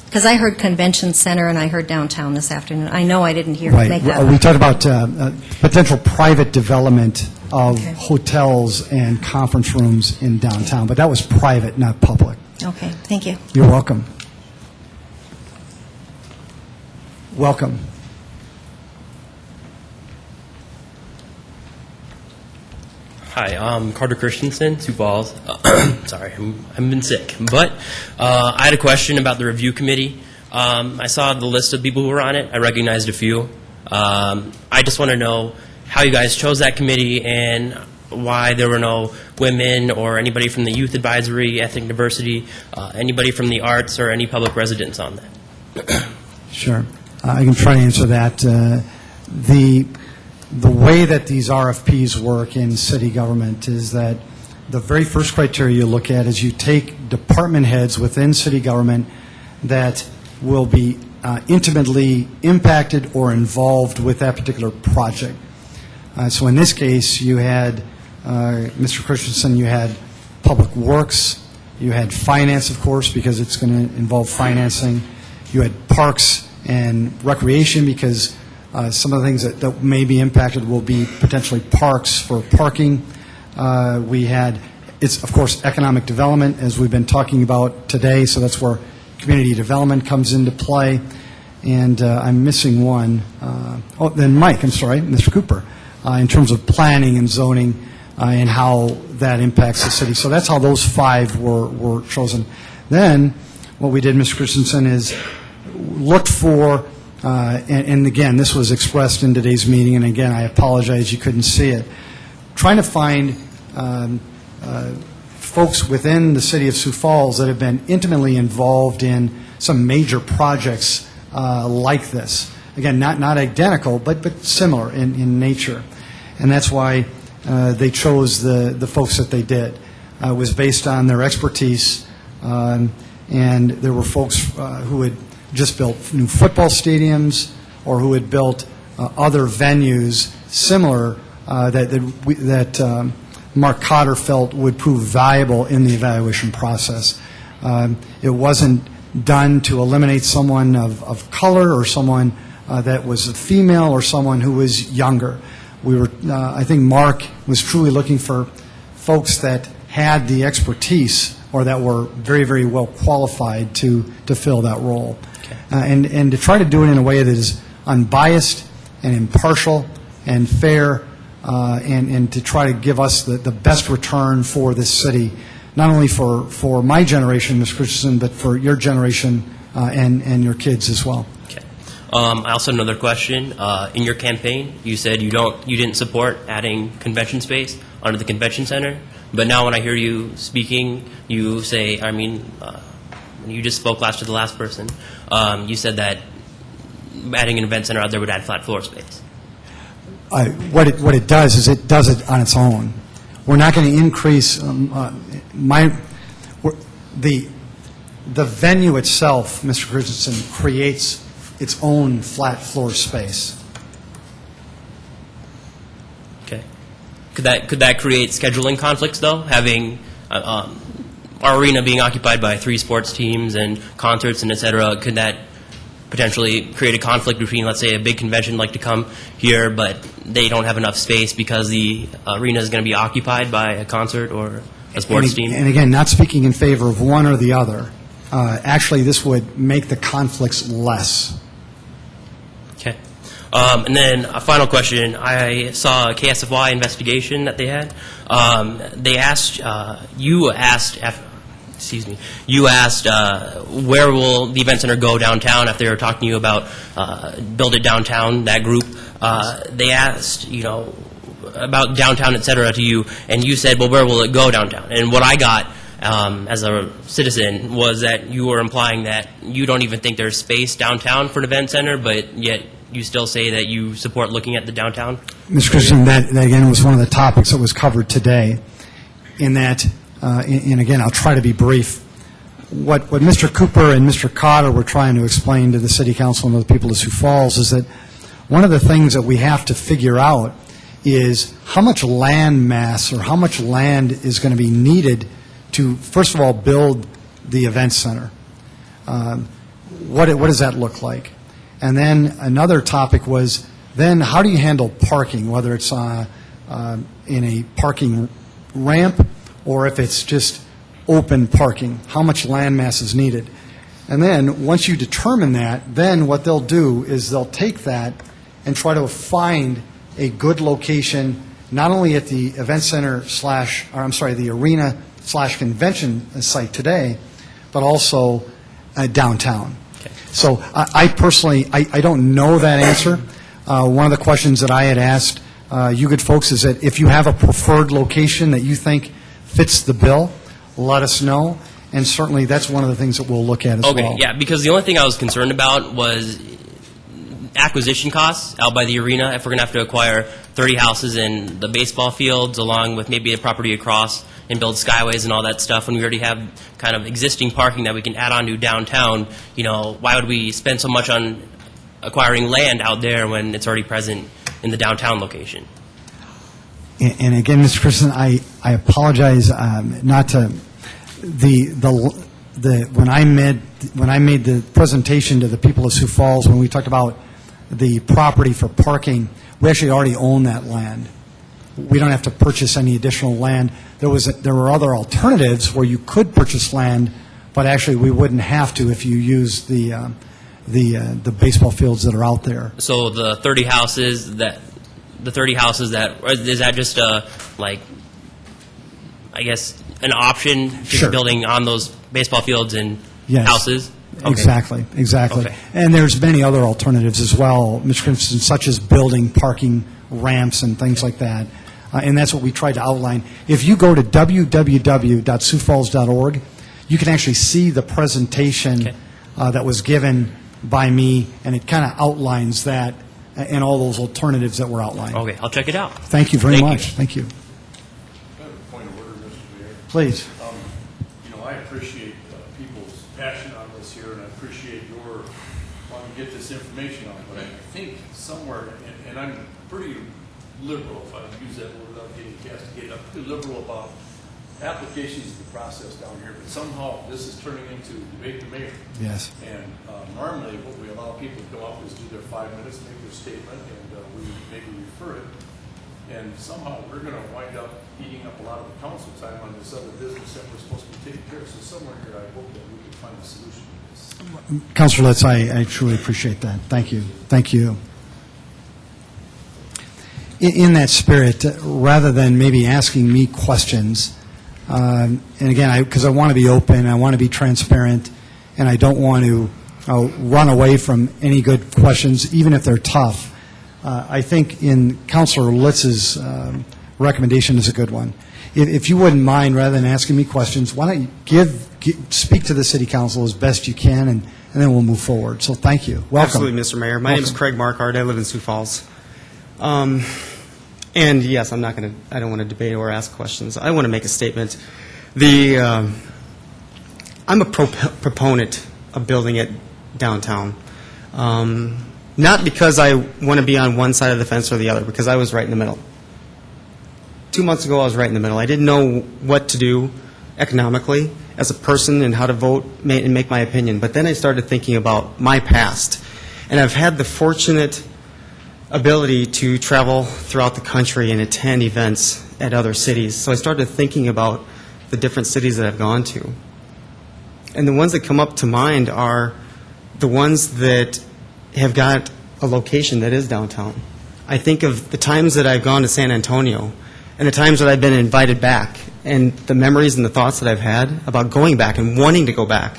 Because I heard convention center and I heard downtown this afternoon. I know I didn't hear make that.
We talked about potential private development of hotels and conference rooms in downtown, but that was private, not public.
Okay, thank you.
You're welcome. Welcome.
Hi, I'm Carter Christensen, Sioux Falls. Sorry, I've been sick. But I had a question about the review committee. I saw the list of people who were on it. I recognized a few. I just want to know how you guys chose that committee and why there were no women or anybody from the youth advisory, ethnic diversity, anybody from the arts, or any public residents on that.
Sure. I can try to answer that. The way that these RFPs work in city government is that the very first criteria you look at is you take department heads within city government that will be intimately impacted or involved with that particular project. So in this case, you had, Mr. Christensen, you had Public Works, you had Finance, of course, because it's going to involve financing, you had Parks and Recreation, because some of the things that may be impacted will be potentially parks for parking. We had, it's of course economic development, as we've been talking about today, so that's where community development comes into play. And I'm missing one. Then Mike, I'm sorry, Mr. Cooper, in terms of planning and zoning and how that impacts the city. So that's how those 5 were chosen. Then what we did, Mr. Christensen, is looked for and again, this was expressed in today's meeting, and again, I apologize you couldn't see it, trying to find folks within the city of Sioux Falls that have been intimately involved in some major projects like this. Again, not identical, but similar in nature. And that's why they chose the folks that they did. It was based on their expertise, and there were folks who had just built new football stadiums or who had built other venues similar that Mark Cotter felt would prove valuable in the evaluation process. It wasn't done to eliminate someone of color or someone that was a female or someone who was younger. We were, I think Mark was truly looking for folks that had the expertise or that were very, very well qualified to fill that role. And to try to do it in a way that is unbiased and impartial and fair, and to try to give us the best return for this city, not only for my generation, Ms. Christensen, but for your generation and your kids as well.
Okay. I also have another question. In your campaign, you said you didn't support adding convention space under the convention center, but now when I hear you speaking, you say, you just spoke last to the last person. You said that adding an event center out there would add flat floor space.
What it does is it does it on its own. We're not going to increase the venue itself, Mr. Christensen, creates its own flat floor space.
Okay. Could that create scheduling conflicts though? Having our arena being occupied by 3 sports teams and concerts and et cetera, could that potentially create a conflict between, let's say, a big convention like to come here, but they don't have enough space because the arena is going to be occupied by a concert or a sports team?
And again, not speaking in favor of one or the other. Actually, this would make the conflicts less.
Okay. And then a final question. I saw a KSFY investigation that they had. They asked, you asked, where will the event center go downtown after they were talking to you about build it downtown, that group. They asked, about downtown, et cetera, to you, and you said, well, where will it go downtown? And what I got as a citizen was that you were implying that you don't even think there's space downtown for an event center, but yet you still say that you support looking at the downtown?
Mr. Christian, that again was one of the topics that was covered today. In that, and again, I'll try to be brief. What Mr. Cooper and Mr. Cotter were trying to explain to the City Council and to the people of Sioux Falls is that one of the things that we have to figure out is how much land mass or how much land is going to be needed to, first of all, build the event center. What does that look like? And then another topic was, then how do you handle parking, whether it's in a parking ramp or if it's just open parking, how much land mass is needed. And then, once you determine that, then what they'll do is they'll take that and try to find a good location, not only at the event center the arena / convention site today, but also downtown.
Okay.
So I personally, I don't know that answer. One of the questions that I had asked you good folks is that if you have a preferred location that you think fits the bill, let us know. And certainly that's one of the things that we'll look at as well.
Okay, yeah, because the only thing I was concerned about was acquisition costs out by the arena. If we're going to have to acquire 30 houses in the baseball fields along with maybe a property across and build skyways and all that stuff, when we already have kind of existing parking that we can add on to downtown, why would we spend so much on acquiring land out there when it's already present in the downtown location?
And again, Mr. Christensen, I apologize not to when I made the presentation to the people of Sioux Falls, when we talked about the property for parking, we actually already own that land. We don't have to purchase any additional land. There were other alternatives where you could purchase land, but actually we wouldn't have to if you use the baseball fields that are out there.
So the 30 houses that is that just I guess an option to
Sure.
building on those baseball fields and
Yes.
houses? Okay.
Exactly.
Okay.
And there's many other alternatives as well, Mr. Christensen, such as building parking ramps and things like that. And that's what we tried to outline. If you go to www.siouxfalls.org, you can actually see the presentation that was given by me, and it kind of outlines that and all those alternatives that were outlined.
Okay, I'll check it out.
Thank you very
Thank
much.
you.
Thank you.
I have a point of order, Mr. Mayor.
Please.
I appreciate people's passion on this here, and I appreciate your wanting to get this information on, but I think somewhere, and I'm pretty liberal, if I use that word without getting castigated, I'm pretty liberal about applications of the process down here, but somehow this is turning into debate the mayor.
Yes.
And normally, what we allow people to come up is do their 5 minutes, make their statement, and we maybe refer it. And somehow, we're going to wind up eating up a lot of the council time on this other business that we're supposed to be taking care of. So somewhere here, I hope that we can find a solution to this.
Councilor Litz, I truly appreciate that. Thank you. Thank you. In that spirit, rather than maybe asking me questions, and again, because I want to be open, I want to be transparent, and I don't want to run away from any good questions, even if they're tough. I think in Councilor Litz's recommendation is a good one. If you wouldn't mind, rather than asking me questions, why don't you speak to the City Council as best you can, and then we'll move forward. So thank you. Welcome.
Absolutely, Mr. Mayor. My name is Craig Markard. I live in Sioux Falls. And yes, I don't want to debate or ask questions. I want to make a statement. I'm a proponent of building it downtown. Not because I want to be on one side of the fence or the other, because I was right in the middle. 2 months ago, I was right in the middle. I didn't know what to do economically as a person and how to vote and make my opinion. But then I started thinking about my past. And I've had the fortunate ability to travel throughout the country and attend events at other cities. So I started thinking about the different cities that I've gone to. And the ones that come up to mind are the ones that have got a location that is downtown. I think of the times that I've gone to San Antonio and the times that I've been invited back and the memories and the thoughts that I've had about going back and wanting to go back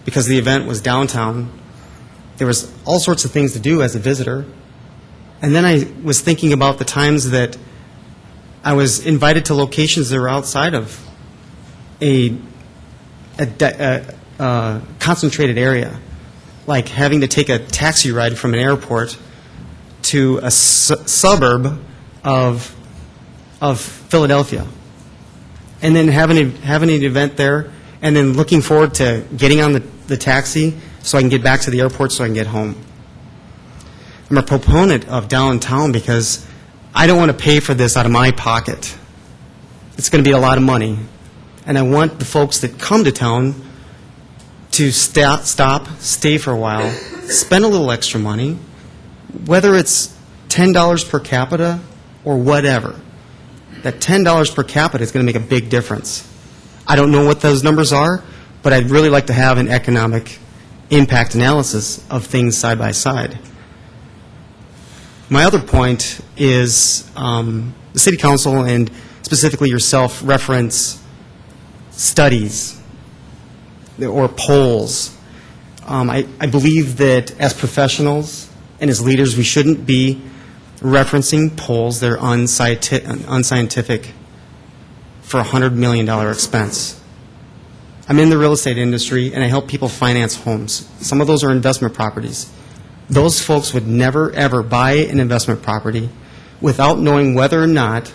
because the event was downtown. There was all sorts of things to do as a visitor. And then I was thinking about the times that I was invited to locations that were outside of a concentrated area, like having to take a taxi ride from an airport to a suburb of Philadelphia, and then having an event there, and then looking forward to getting on the taxi so I can get back to the airport so I can get home. I'm a proponent of downtown because I don't want to pay for this out of my pocket. It's going to be a lot of money. And I want the folks that come to town to stop, stay for a while, spend a little extra money, whether it's $10 per capita or whatever. That $10 per capita is going to make a big difference. I don't know what those numbers are, but I'd really like to have an economic impact analysis of things side by side. My other point is the City Council and specifically yourself reference studies or polls. I believe that as professionals and as leaders, we shouldn't be referencing polls that are unscientific for a $100 million expense. I'm in the real estate industry, and I help people finance homes. Some of those are investment properties. Those folks would never, ever buy an investment property without knowing whether or not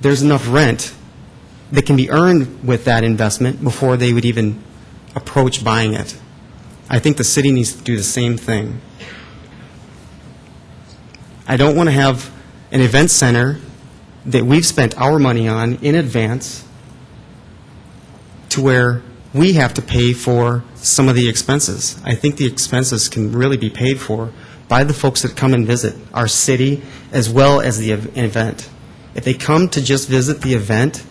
there's enough rent that can be earned with that investment before they would even approach buying it. I think the city needs to do the same thing. I don't want to have an event center that we've spent our money on in advance to where we have to pay for some of the expenses. I think the expenses can really be paid for by the folks that come and visit our city as well as the event. If they come to just visit the event,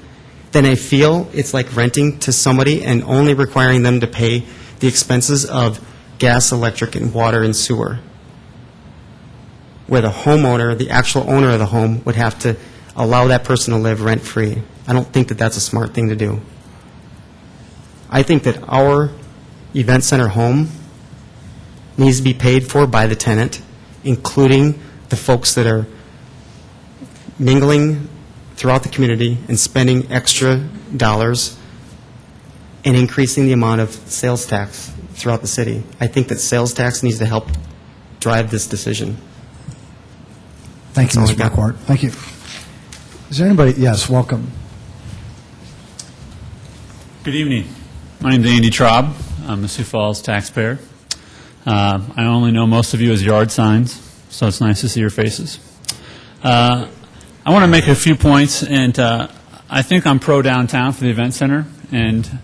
then I feel it's like renting to somebody and only requiring them to pay the expenses of gas, electric, and water and sewer, where the homeowner, the actual owner of the home, would have to allow that person to live rent-free. I don't think that that's a smart thing to do. I think that our event center home needs to be paid for by the tenant, including the folks that are mingling throughout the community and spending extra dollars and increasing the amount of sales tax throughout the city. I think that sales tax needs to help drive this decision.
Thank you,
That's
Mr.
all I got.
McCourt. Thank you. Is there anybody? Yes, welcome.
Good evening. My name is Andy Traub. I'm a Sioux Falls taxpayer. I only know most of you as yard signs, so it's nice to see your faces. I want to make a few points, and I think I'm pro-downtown for the event center, and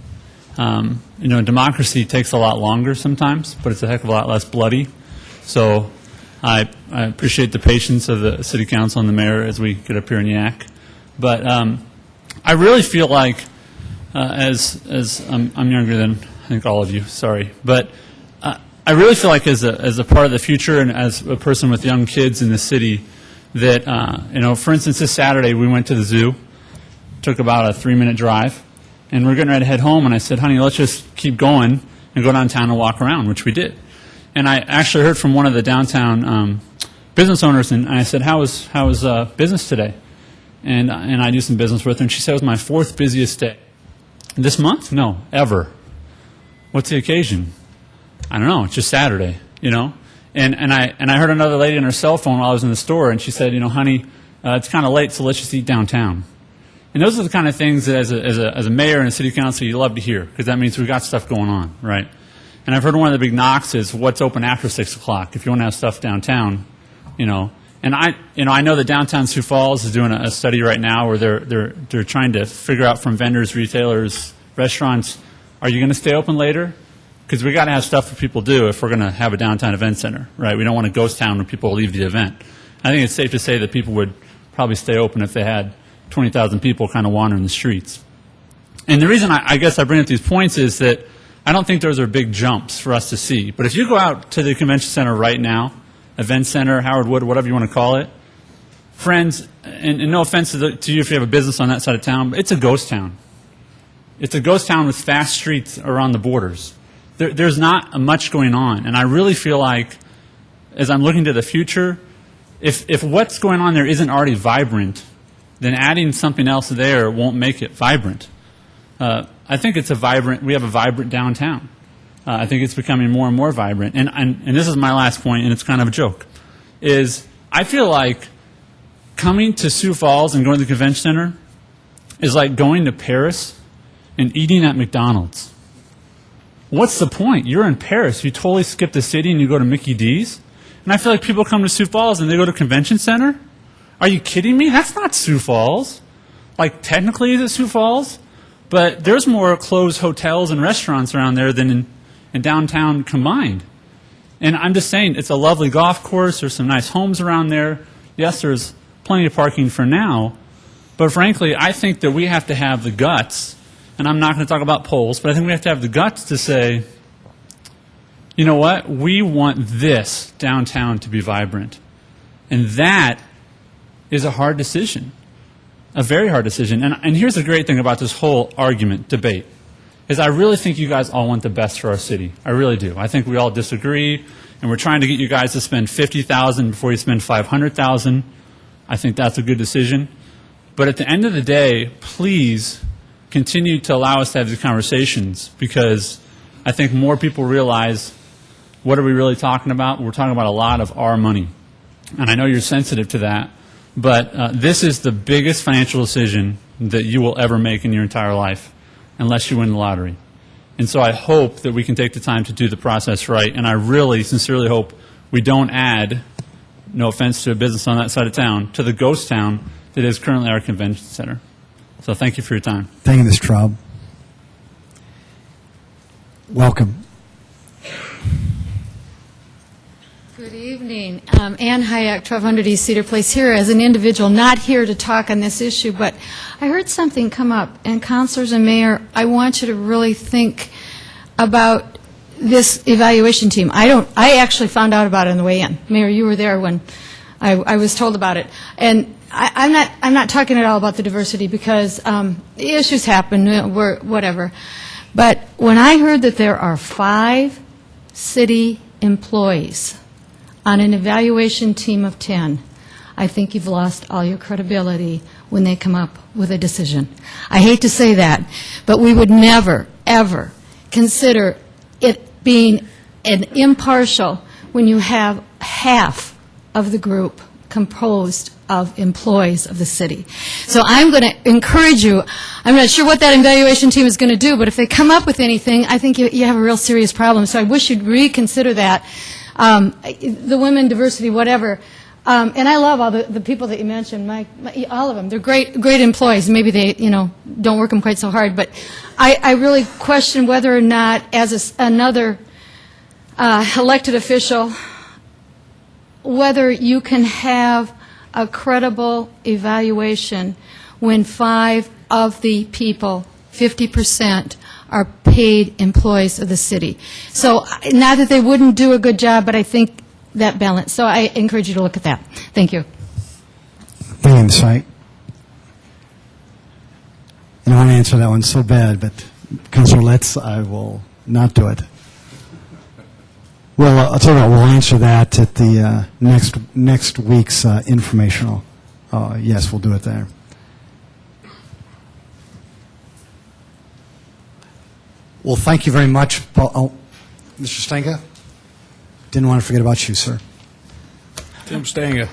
democracy takes a lot longer sometimes, but it's a heck of a lot less bloody. So I appreciate the patience of the city council and the mayor as we get up here and yak. But I really feel like, as I'm younger than I think all of you, sorry, but I really feel like as a part of the future and as a person with young kids in the city, that for instance, this Saturday we went to the zoo, took about a 3-minute drive, and we're getting ready to head home. And I said, "Honey, let's just keep going and go downtown and walk around," which we did. And I actually heard from one of the downtown business owners, and I said, how was business today? And I do some business with her, and she said it was my 4th busiest day. This month? No, ever. What's the occasion? I don't know. It's just Saturday, And I heard another lady on her cell phone while I was in the store, and she said, "Honey, it's kind of late, so let's just eat downtown." And those are the kind of things that as a mayor and a city council you love to hear, because that means we've got stuff going on, right? And I've heard one of the big knocks is what's open after 6 o'clock if you want to have stuff downtown, And I know that downtown Sioux Falls is doing a study right now where they're trying to figure out from vendors, retailers, restaurants, are you going to stay open later? Because we got to have stuff for people to do if we're going to have a downtown event center, right? We don't want a ghost town when people leave the event. I think it's safe to say that people would probably stay open if they had 20,000 people kind of wandering the streets. And the reason I guess I bring up these points is that I don't think those are big jumps for us to see. But if you go out to the convention center right now, event center, Howard Wood, whatever you want to call it, friends, and no offense to you if you have a business on that side of town, but it's a ghost town. It's a ghost town with fast streets around the borders. There's not much going on. And I really feel like, as I'm looking to the future, if what's going on there isn't already vibrant, then adding something else there won't make it vibrant. I think we have a vibrant downtown. I think it's becoming more and more vibrant. And this is my last point, and it's kind of a joke, is I feel like coming to Sioux Falls and going to the convention center is like going to Paris and eating at McDonald's. What's the point? You're in Paris. You totally skip the city and you go to Mickey D's. And I feel like people come to Sioux Falls and they go to convention center. Are you kidding me? That's not Sioux Falls. Like, technically, is it Sioux Falls? But there's more closed hotels and restaurants around there than in downtown combined. And I'm just saying, it's a lovely golf course. There's some nice homes around there. Yes, there's plenty of parking for now. But frankly, I think that we have to have the guts, and I'm not going to talk about polls, but I think we have to have the guts to say, you know what, we want this downtown to be vibrant. And that is a hard decision, a very hard decision. And here's the great thing about this whole argument, debate, is I really think you guys all want the best for our city. I really do. I think we all disagree, and we're trying to get you guys to spend $50,000 before you spend $500,000. I think that's a good decision. But at the end of the day, please continue to allow us to have these conversations, because I think more people realize, what are we really talking about? We're talking about a lot of our money. And I know you're sensitive to that, but this is the biggest financial decision that you will ever make in your entire life, unless you win the lottery. And so I hope that we can take the time to do the process right, and I really, sincerely hope we don't add, no offense to a business on that side of town, to the ghost town that is currently our convention center. So thank you for your time.
Thank you, Ms. Traub. Welcome.
Good evening. Ann Hayek, 1200 East Cedar Place, here as an individual, not here to talk on this issue, but I heard something come up, and councilors and mayor, I want you to really think about this evaluation team. I actually found out about it on the way in. Mayor, you were there when I was told about it. And I'm not talking at all about the diversity, because issues happen, whatever. But when I heard that there are 5 city employees on an evaluation team of 10, I think you've lost all your credibility when they come up with a decision. I hate to say that, but we would never, ever consider it being an impartial when you have half of the group composed of employees of the city. So I'm going to encourage you. I'm not sure what that evaluation team is going to do, but if they come up with anything, I think you have a real serious problem. So I wish you'd reconsider that. The women, diversity, whatever. And I love all the people that you mentioned, all of them. They're great employees. Maybe they, don't work them quite so hard. But I really question whether or not, as another elected official, whether you can have a credible evaluation when 5 of the people, 50%, are paid employees of the city. So not that they wouldn't do a good job, but I think that balance. So I encourage you to look at that. Thank you.
Big insight. And I want to answer that one so bad, but Councilor Letts, I will not do it. Well, I'll tell you what, we'll answer that at the next week's informational. Yes, we'll do it there. Well, thank you very much, Paul. Oh, Mr. Stenga? Didn't want to forget about you, sir.
Tim Stanga.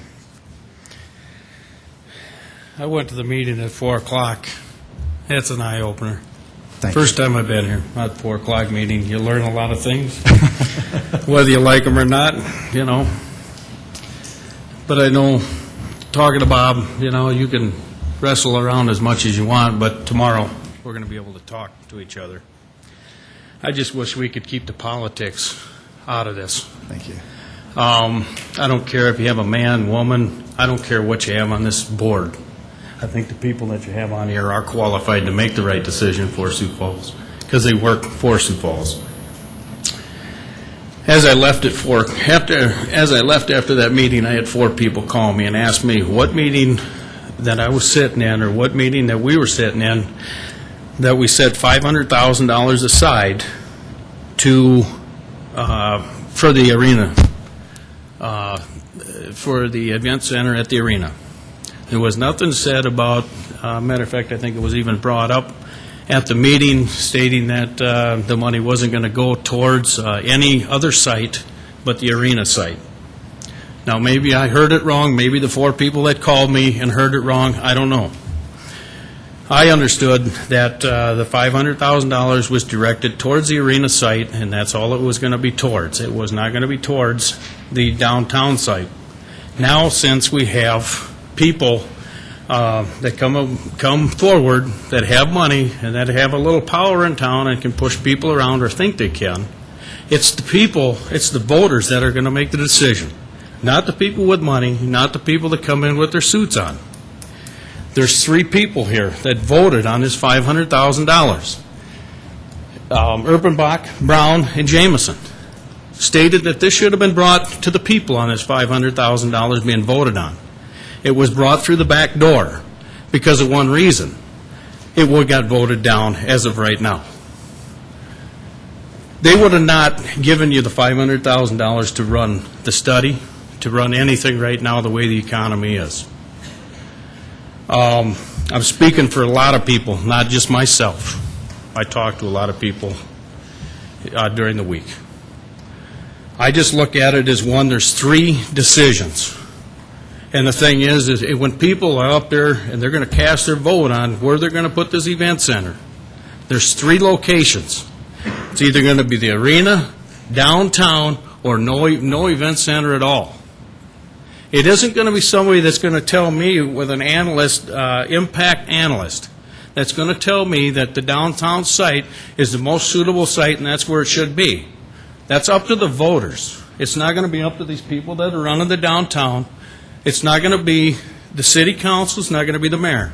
I went to the meeting at 4 o'clock. It's an eye-opener. First time I've been here, at 4 o'clock meeting. You learn a lot of things, whether you like them or not, But I know, talking to Bob, you can wrestle around as much as you want, but tomorrow we're going to be able to talk to each other. I just wish we could keep the politics out of this.
Thank you.
I don't care if you have a man, woman, I don't care what you have on this board. I think the people that you have on here are qualified to make the right decision for Sioux Falls, because they work for Sioux Falls. As I left after that meeting, I had 4 people call me and ask me what meeting that I was sitting in, or what meeting that we were sitting in, that we set $500,000 aside to for the arena, for the event center at the arena. There was nothing said about, matter of fact, I think it was even brought up at the meeting, stating that the money wasn't going to go towards any other site but the arena site. Now, maybe I heard it wrong. Maybe the 4 people that called me and heard it wrong. I don't know. I understood that the $500,000 was directed towards the arena site, and that's all it was going to be towards. It was not going to be towards the downtown site. Now, since we have people that come forward that have money and that have a little power in town and can push people around or think they can, it's the people, it's the voters that are going to make the decision. Not the people with money, not the people that come in with their suits on. There's 3 people here that voted on this $500,000. Urbanbach, Brown, and Jameson stated that this should have been brought to the people on this $500,000 being voted on. It was brought through the back door because of one reason. It would got voted down as of right now. They would have not given you the $500,000 to run the study, to run anything right now the way the economy is. I'm speaking for a lot of people, not just myself. I talk to a lot of people during the week. I just look at it as one, there's 3 decisions. And the thing is when people are up there and they're going to cast their vote on where they're going to put this event center, there's 3 locations. It's either going to be the arena, downtown, or no event center at all. It isn't going to be somebody that's going to tell me with an analyst, impact analyst, that's going to tell me that the downtown site is the most suitable site and that's where it should be. That's up to the voters. It's not going to be up to these people that are running the downtown. It's not going to be the city council. It's not going to be the mayor.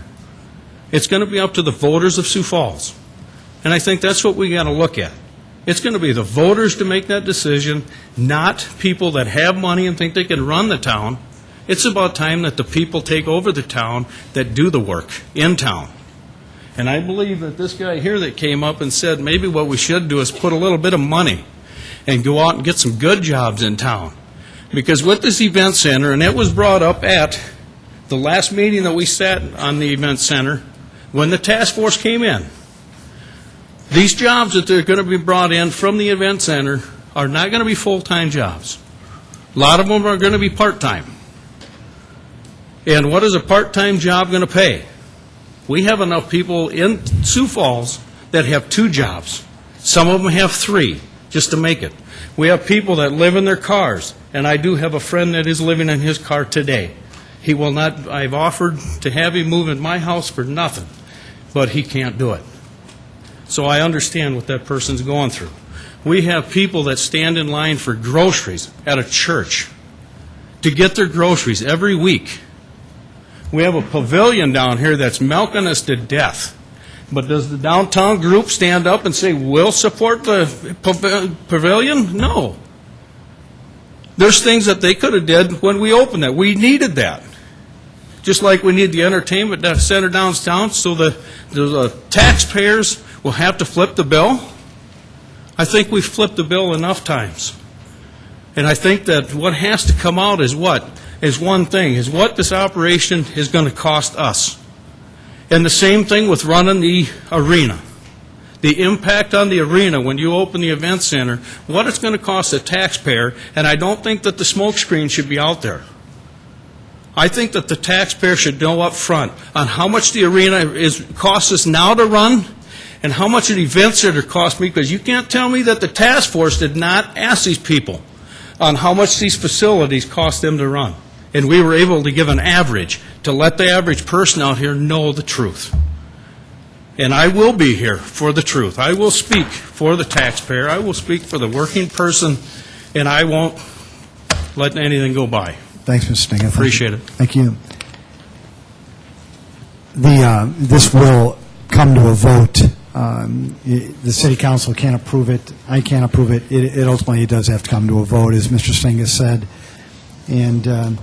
It's going to be up to the voters of Sioux Falls. And I think that's what we got to look at. It's going to be the voters to make that decision, not people that have money and think they can run the town. It's about time that the people take over the town that do the work in town. And I believe that this guy here that came up and said maybe what we should do is put a little bit of money and go out and get some good jobs in town. Because with this event center, and it was brought up at the last meeting that we sat on the event center when the task force came in, these jobs that are going to be brought in from the event center are not going to be full-time jobs. A lot of them are going to be part-time. And what is a part-time job going to pay? We have enough people in Sioux Falls that have 2 jobs. Some of them have 3 just to make it. We have people that live in their cars, and I do have a friend that is living in his car today. He will not, I've offered to have him move in my house for nothing, but he can't do it. So I understand what that person's going through. We have people that stand in line for groceries at a church to get their groceries every week. We have a pavilion down here that's milking us to death. But does the downtown group stand up and say, we'll support the pavilion? No. There's things that they could have did when we opened it. We needed that. Just like we need the entertainment center downtown so the taxpayers will have to flip the bill. I think we've flipped the bill enough times. And I think that what has to come out is what? Is one thing, is what this operation is going to cost us. And the same thing with running the arena. The impact on the arena when you open the event center, what it's going to cost the taxpayer, and I don't think that the smoke screen should be out there. I think that the taxpayer should know up front on how much the arena costs us now to run and how much an event center cost me, because you can't tell me that the task force did not ask these people on how much these facilities cost them to run. And we were able to give an average to let the average person out here know the truth. And I will be here for the truth. I will speak for the taxpayer. I will speak for the working person, and I won't let anything go by.
Thanks, Mr. Stinga.
Appreciate it.
Thank you. This will come to a vote. The city council can't approve it. I can't approve it. It ultimately does have to come to a vote, as Mr. Stinga said. And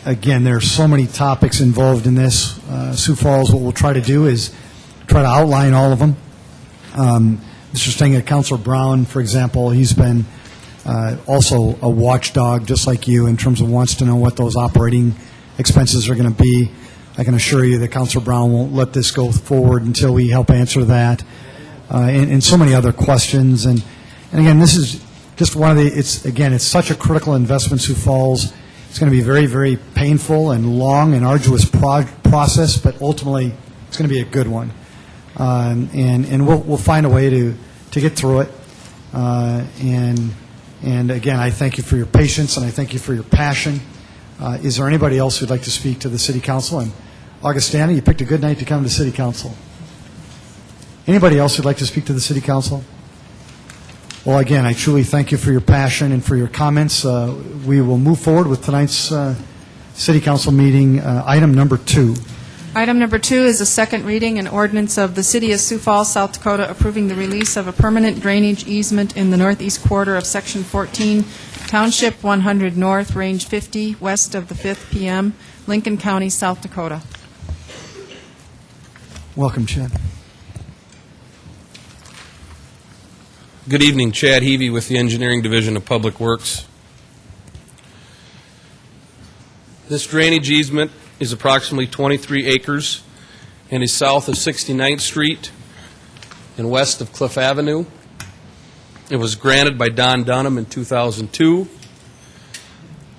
again, there are so many topics involved in this. Sioux Falls, what we'll try to do is try to outline all of them. Mr. Stinga, Councilor Brown, for example, he's been also a watchdog, just like you, in terms of wants to know what those operating expenses are going to be. I can assure you that Councilor Brown won't let this go forward until we help answer that, and so many other questions. And again, this is just one of the, it's such a critical investment, Sioux Falls. It's going to be very, very painful and long and arduous process, but ultimately it's going to be a good one. And we'll find a way to get through it. And again, I thank you for your patience and I thank you for your passion. Is there anybody else who'd like to speak to the City Council? And Augustana, you picked a good night to come to City Council. Anybody else who'd like to speak to the City Council? Well, again, I truly thank you for your passion and for your comments. We will move forward with tonight's City Council meeting, item number 2.
Item number 2 is a second reading, an ordinance of the City of Sioux Falls, South Dakota, approving the release of a permanent drainage easement in the northeast quarter of Section 14, Township 100 North, Range 50, west of the 5th PM, Lincoln County, South Dakota.
Welcome, Chad.
Good evening, Chad Heavey with the Engineering Division of Public Works. This drainage easement is approximately 23 acres and is south of 69th Street and west of Cliff Avenue. It was granted by Don Dunham in 2002.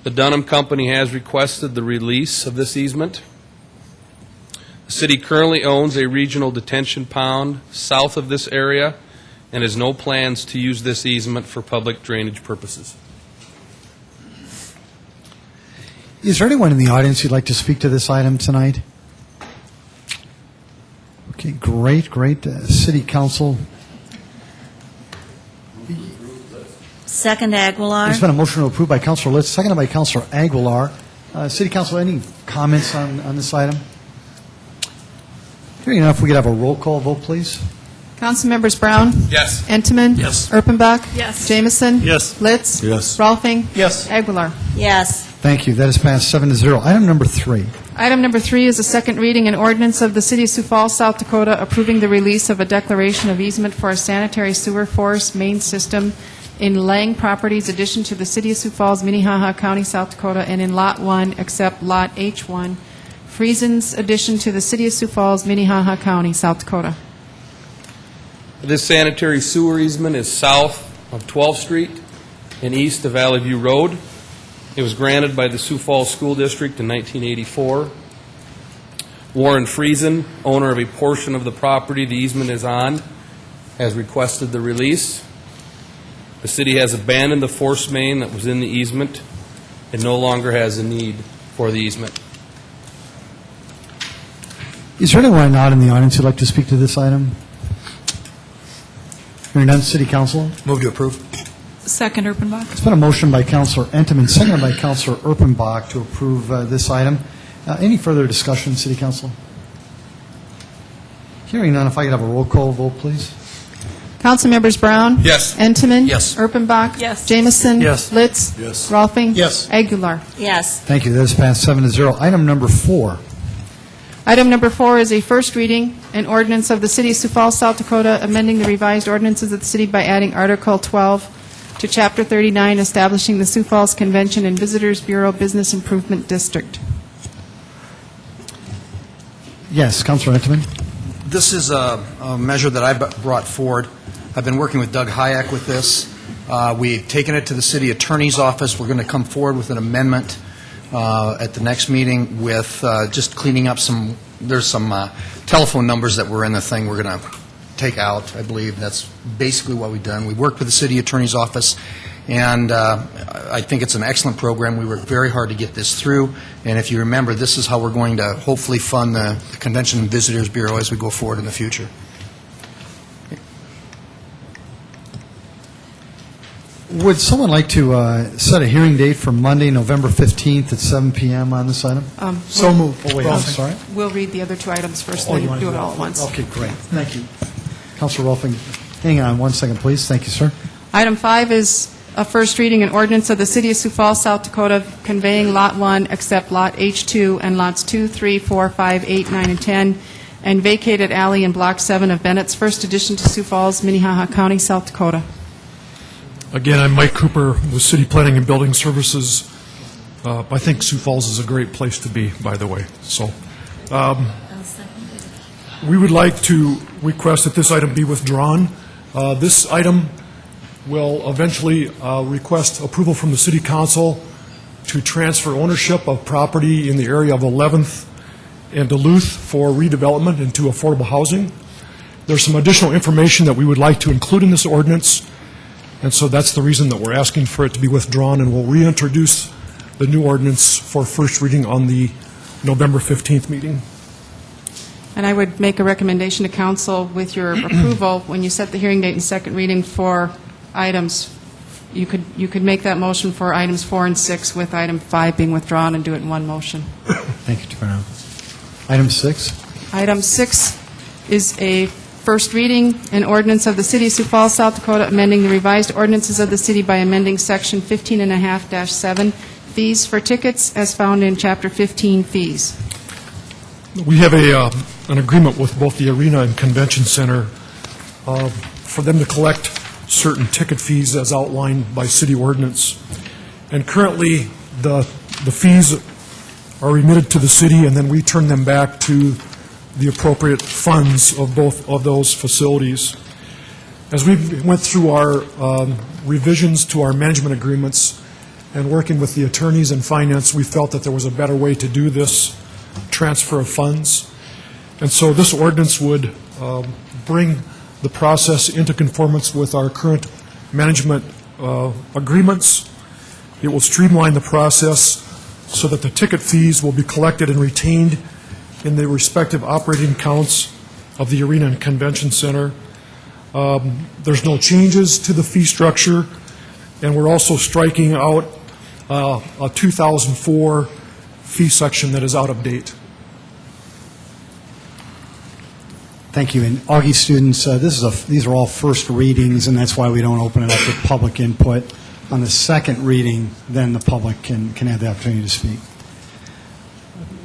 The Dunham Company has requested the release of this easement. The city currently owns a regional detention pond south of this area and has no plans to use this easement for public drainage purposes.
Is there anyone in the audience who'd like to speak to this item tonight? Okay, great. City Council.
Second, Aguilar.
There's been a motion to approve by Councilor Litz, seconded by Councilor Aguilar. City Council, any comments on this item? Hearing enough, we could have a roll call vote, please.
Councilmembers Brown?
Yes.
Entenmann?
Yes.
Erpenbach?
Yes.
Jamison?
Yes.
Litz?
Yes.
Rolfing?
Yes.
Aguilar?
Yes.
Thank you. That is passed 7-0. Item number 3.
Item number 3 is a second reading, an ordinance of the City of Sioux Falls, South Dakota, approving the release of a declaration of easement for a sanitary sewer force main system in Lang Properties, addition to the City of Sioux Falls, Minnehaha County, South Dakota, and in Lot 1, except Lot H1, Friesen's addition to the City of Sioux Falls, Minnehaha County, South Dakota.
This sanitary sewer easement is south of 12th Street and east of Valley View Road. It was granted by the Sioux Falls School District in 1984. Warren Friesen, owner of a portion of the property the easement is on, has requested the release. The city has abandoned the force main that was in the easement and no longer has a need for the easement.
Is there anyone not in the audience who'd like to speak to this item? Hearing none, City Council.
Move to approve.
Second, Erpenbach.
It's been a motion by Councilor Entenmann, seconded by Councilor Erpenbach to approve this item. Any further discussion, City Council? Hearing none, if I could have a roll call vote, please.
Councilmembers Brown?
Yes.
Entenmann?
Yes.
Erpenbach?
Yes.
Jamison?
Yes.
Litz?
Yes.
Rolfing?
Yes.
Aguilar?
Yes.
Thank you. That is passed 7-0. Item number 4.
Item number 4 is a first reading, an ordinance of the City of Sioux Falls, South Dakota, amending the revised ordinances of the city by adding Article 12 to Chapter 39, establishing the Sioux Falls Convention and Visitors Bureau Business Improvement District.
Yes, Councilor Entenmann.
This is a measure that I brought forward. I've been working with Doug Hayek with this. We've taken it to the city attorney's office. We're going to come forward with an amendment at the next meeting with just cleaning up there's some telephone numbers that were in the thing we're going to take out, I believe. That's basically what we've done. We worked with the city attorney's office, and I think it's an excellent program. We worked very hard to get this through, and if you remember, this is how we're going to hopefully fund the Convention and Visitors Bureau as we go forward in the future.
Would someone like to set a hearing date for Monday, November 15th at 7 p.m. on this item?
So
moved. Oh, wait, I'm sorry.
We'll read the other 2 items first,
Oh,
then
you want to
do it all at once.
Okay, great. Thank you. Councilor Rolfing, hang on one second, please. Thank you, sir.
Item 5 is a first reading, an ordinance of the City of Sioux Falls, South Dakota, conveying Lot 1 except Lot H2 and Lots 2, 3, 4, 5, 8, 9, and 10, and vacated alley in Block 7 of Bennett's First Edition to Sioux Falls, Minnehaha County, South Dakota.
Again, I'm Mike Cooper with City Planning and Building Services. I think Sioux Falls is a great place to be, by the way. So we would like to request that this item be withdrawn. This item will eventually request approval from the City Council to transfer ownership of property in the area of 11th and Duluth for redevelopment into affordable housing. There's some additional information that we would like to include in this ordinance, and so that's the reason that we're asking for it to be withdrawn, and we'll reintroduce the new ordinance for first reading on the November 15th meeting.
And I would make a recommendation to council with your approval, when you set the hearing date and second reading for items, you could make that motion for items 4 and 6 with item 5 being withdrawn and do it in one motion.
Thank you, Mr. Brown. Item 6.
Item 6 is a first reading, an ordinance of the City of Sioux Falls, South Dakota, amending the revised ordinances of the city by amending Section 15.5-7, fees for tickets, as found in Chapter 15, fees.
We have an agreement with both the Arena and Convention Center for them to collect certain ticket fees as outlined by city ordinance. And currently, the fees are remitted to the city, and then we turn them back to the appropriate funds of both of those facilities. As we went through our revisions to our management agreements and working with the attorneys and finance, we felt that there was a better way to do this transfer of funds. And so this ordinance would bring the process into conformance with our current management agreements. It will streamline the process so that the ticket fees will be collected and retained in the respective operating accounts of the Arena and Convention Center. There's no changes to the fee structure, and we're also striking out a 2004 fee section that is out of date.
Thank you. And Augie students, these are all first readings, and that's why we don't open it up to public input. On the second reading, then the public can have the opportunity to speak.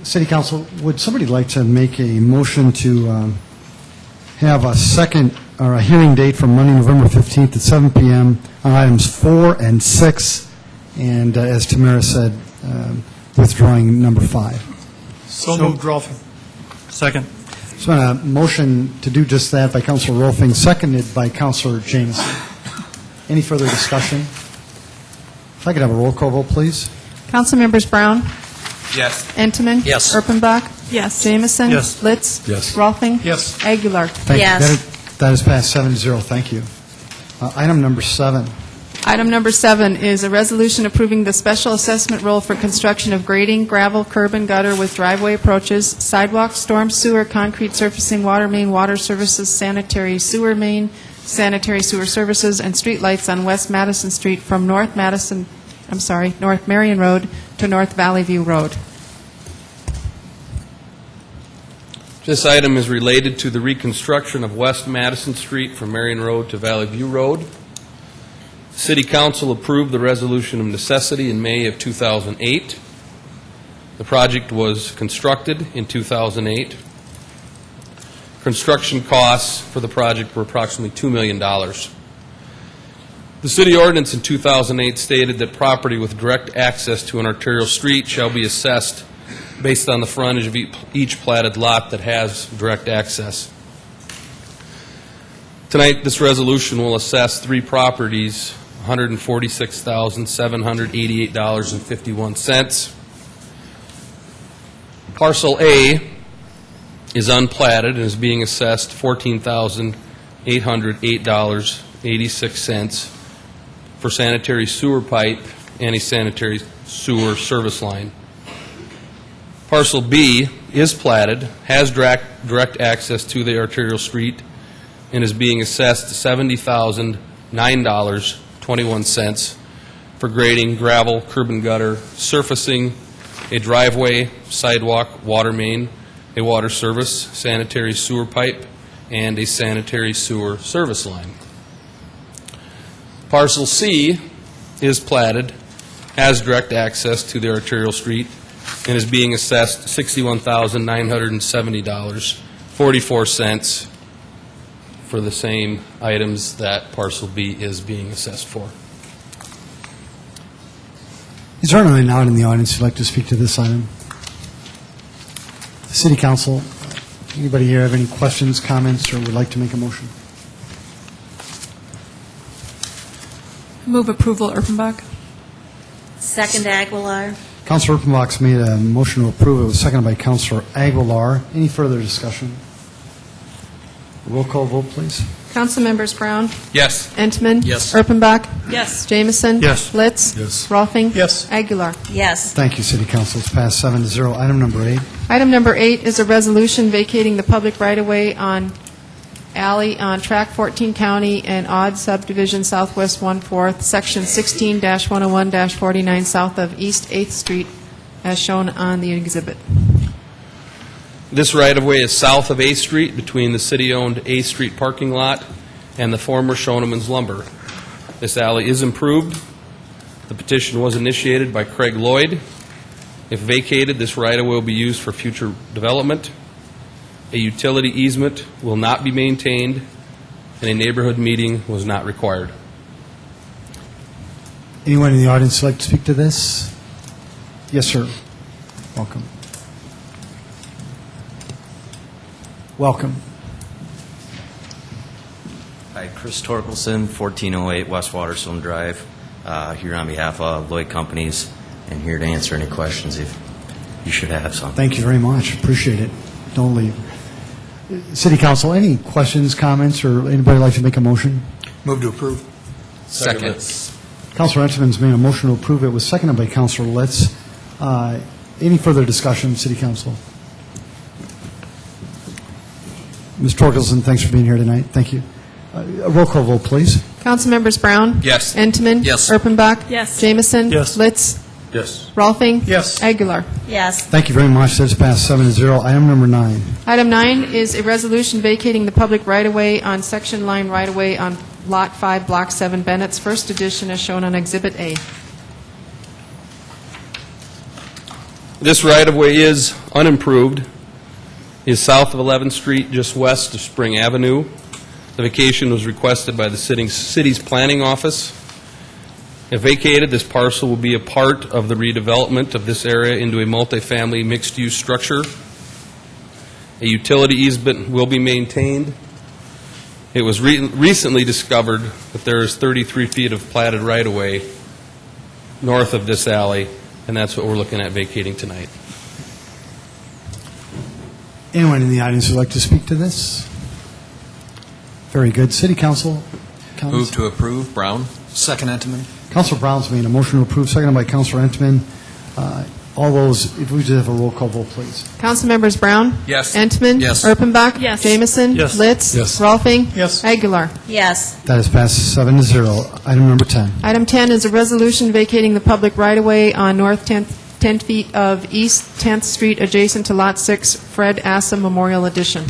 City Council, would somebody like to make a motion to have a second or a hearing date for Monday, November 15th at 7 p.m. on items 4 and 6, and as Tamara said, withdrawing number 5.
So moved, Rolfing. Second.
So a motion to do just that by Councilor Rolfing, seconded by Councilor Jameson. Any further discussion? If I could have a roll call vote, please.
Councilmembers Brown?
Yes.
Entenmann?
Yes.
Erpenbach?
Yes.
Jameson?
Yes.
Litz?
Yes.
Rolfing?
Yes.
Aguilar?
Thank you. That is passed 7-0. Thank you. Item number 7.
Item number 7 is a resolution approving the special assessment roll for construction of grading, gravel, curb and gutter with driveway approaches, sidewalk, storm sewer, concrete surfacing, water main, water services, sanitary sewer main, sanitary sewer services, and street lights on West Madison Street from North Marion Road to North Valley View Road.
This item is related to the reconstruction of West Madison Street from Marion Road to Valley View Road. City Council approved the resolution of necessity in May of 2008. The project was constructed in 2008. Construction costs for the project were approximately $2 million. The city ordinance in 2008 stated that property with direct access to an arterial street shall be assessed based on the frontage of each platted lot that has direct access. Tonight, this resolution will assess 3 properties, $146,788.51. Parcel A is unplatted and is being assessed $14,808.86 for sanitary sewer pipe and a sanitary sewer service line. Parcel B is platted, has direct access to the arterial street, and is being assessed $70,009.21 for grading, gravel, curb and gutter, surfacing, a driveway, sidewalk, water main, a water service, sanitary sewer pipe, and a sanitary sewer service line. Parcel C is platted, has direct access to the arterial street, and is being assessed $61,970.44 for the same items that Parcel B is being assessed for.
Is there anyone out in the audience who'd like to speak to this item? City Council, anybody here have any questions, comments, or would like to make a motion?
Move approval, Erpenbach.
Second, Aguilar.
Councilor Erpenbach's made a motion to approve. It was seconded by Councilor Aguilar. Any further discussion? Roll call vote, please.
Councilmembers Brown?
Yes.
Entenmann?
Yes.
Erpenbach?
Yes.
Jameson?
Yes.
Litz?
Yes.
Rolfing?
Yes.
Aguilar?
Yes.
Thank you, City Council. It's passed 7-0. Item number 8.
Item number 8 is a resolution vacating the public right-of-way on alley on Track 14 County and Odd Subdivision Southwest 1/4, Section 16-101-49 south of East 8th Street, as shown on the exhibit.
This right-of-way is south of A Street between the city-owned A Street parking lot and the former Schoeneman's Lumber. This alley is improved. The petition was initiated by Craig Lloyd. If vacated, this right-of-way will be used for future development. A utility easement will not be maintained, and a neighborhood meeting was not required.
Anyone in the audience like to speak to this? Yes, sir. Welcome. Welcome.
Hi, Chris Torkelson, 1408 West Waterstone Drive, here on behalf of Lloyd Companies, and here to answer any questions if you should have some.
Thank you very much. Appreciate it. Don't leave. City Council, any questions, comments, or anybody like to make a motion?
Move to approve.
Second.
Councilor Entman's made a motion to approve. It was seconded by Councilor Litz. Any further discussion, City Council? Ms. Torkelson, thanks for being here tonight. Thank you. A roll call vote, please.
Councilmembers Brown?
Yes.
Entman?
Yes.
Erpenbach?
Yes.
Jamison?
Yes.
Litz?
Yes.
Rolfing?
Yes.
Aguilar?
Yes.
Thank you very much. That's passed 7-0. Item number 9.
Item 9 is a resolution vacating the public right-of-way on section line right-of-way on Lot 5, Block 7, Bennett's first edition as shown on Exhibit A.
This right-of-way is unimproved, is south of 11th Street, just west of Spring Avenue. The vacation was requested by the city's planning office. If vacated, this parcel will be a part of the redevelopment of this area into a multifamily mixed-use structure. A utility easement will be maintained. It was recently discovered that there is 33 feet of platted right-of-way north of this alley, and that's what we're looking at vacating tonight.
Anyone in the audience would like to speak to this? Very good. City Council?
Move to approve. Brown.
Second, Entman.
Councilor Brown's made a motion to approve, seconded by Councilor Entman. All those, if we just have a roll call vote, please.
Councilmembers Brown?
Yes.
Entman?
Yes.
Erpenbach?
Yes.
Jamison?
Yes.
Litz?
Yes.
Rolfing?
Yes.
Aguilar?
Yes.
That is passed 7-0. Item number 10.
Item 10 is a resolution vacating the public right-of-way on north 10 feet of East 10th Street adjacent to Lot 6, Fred Assa Memorial Edition.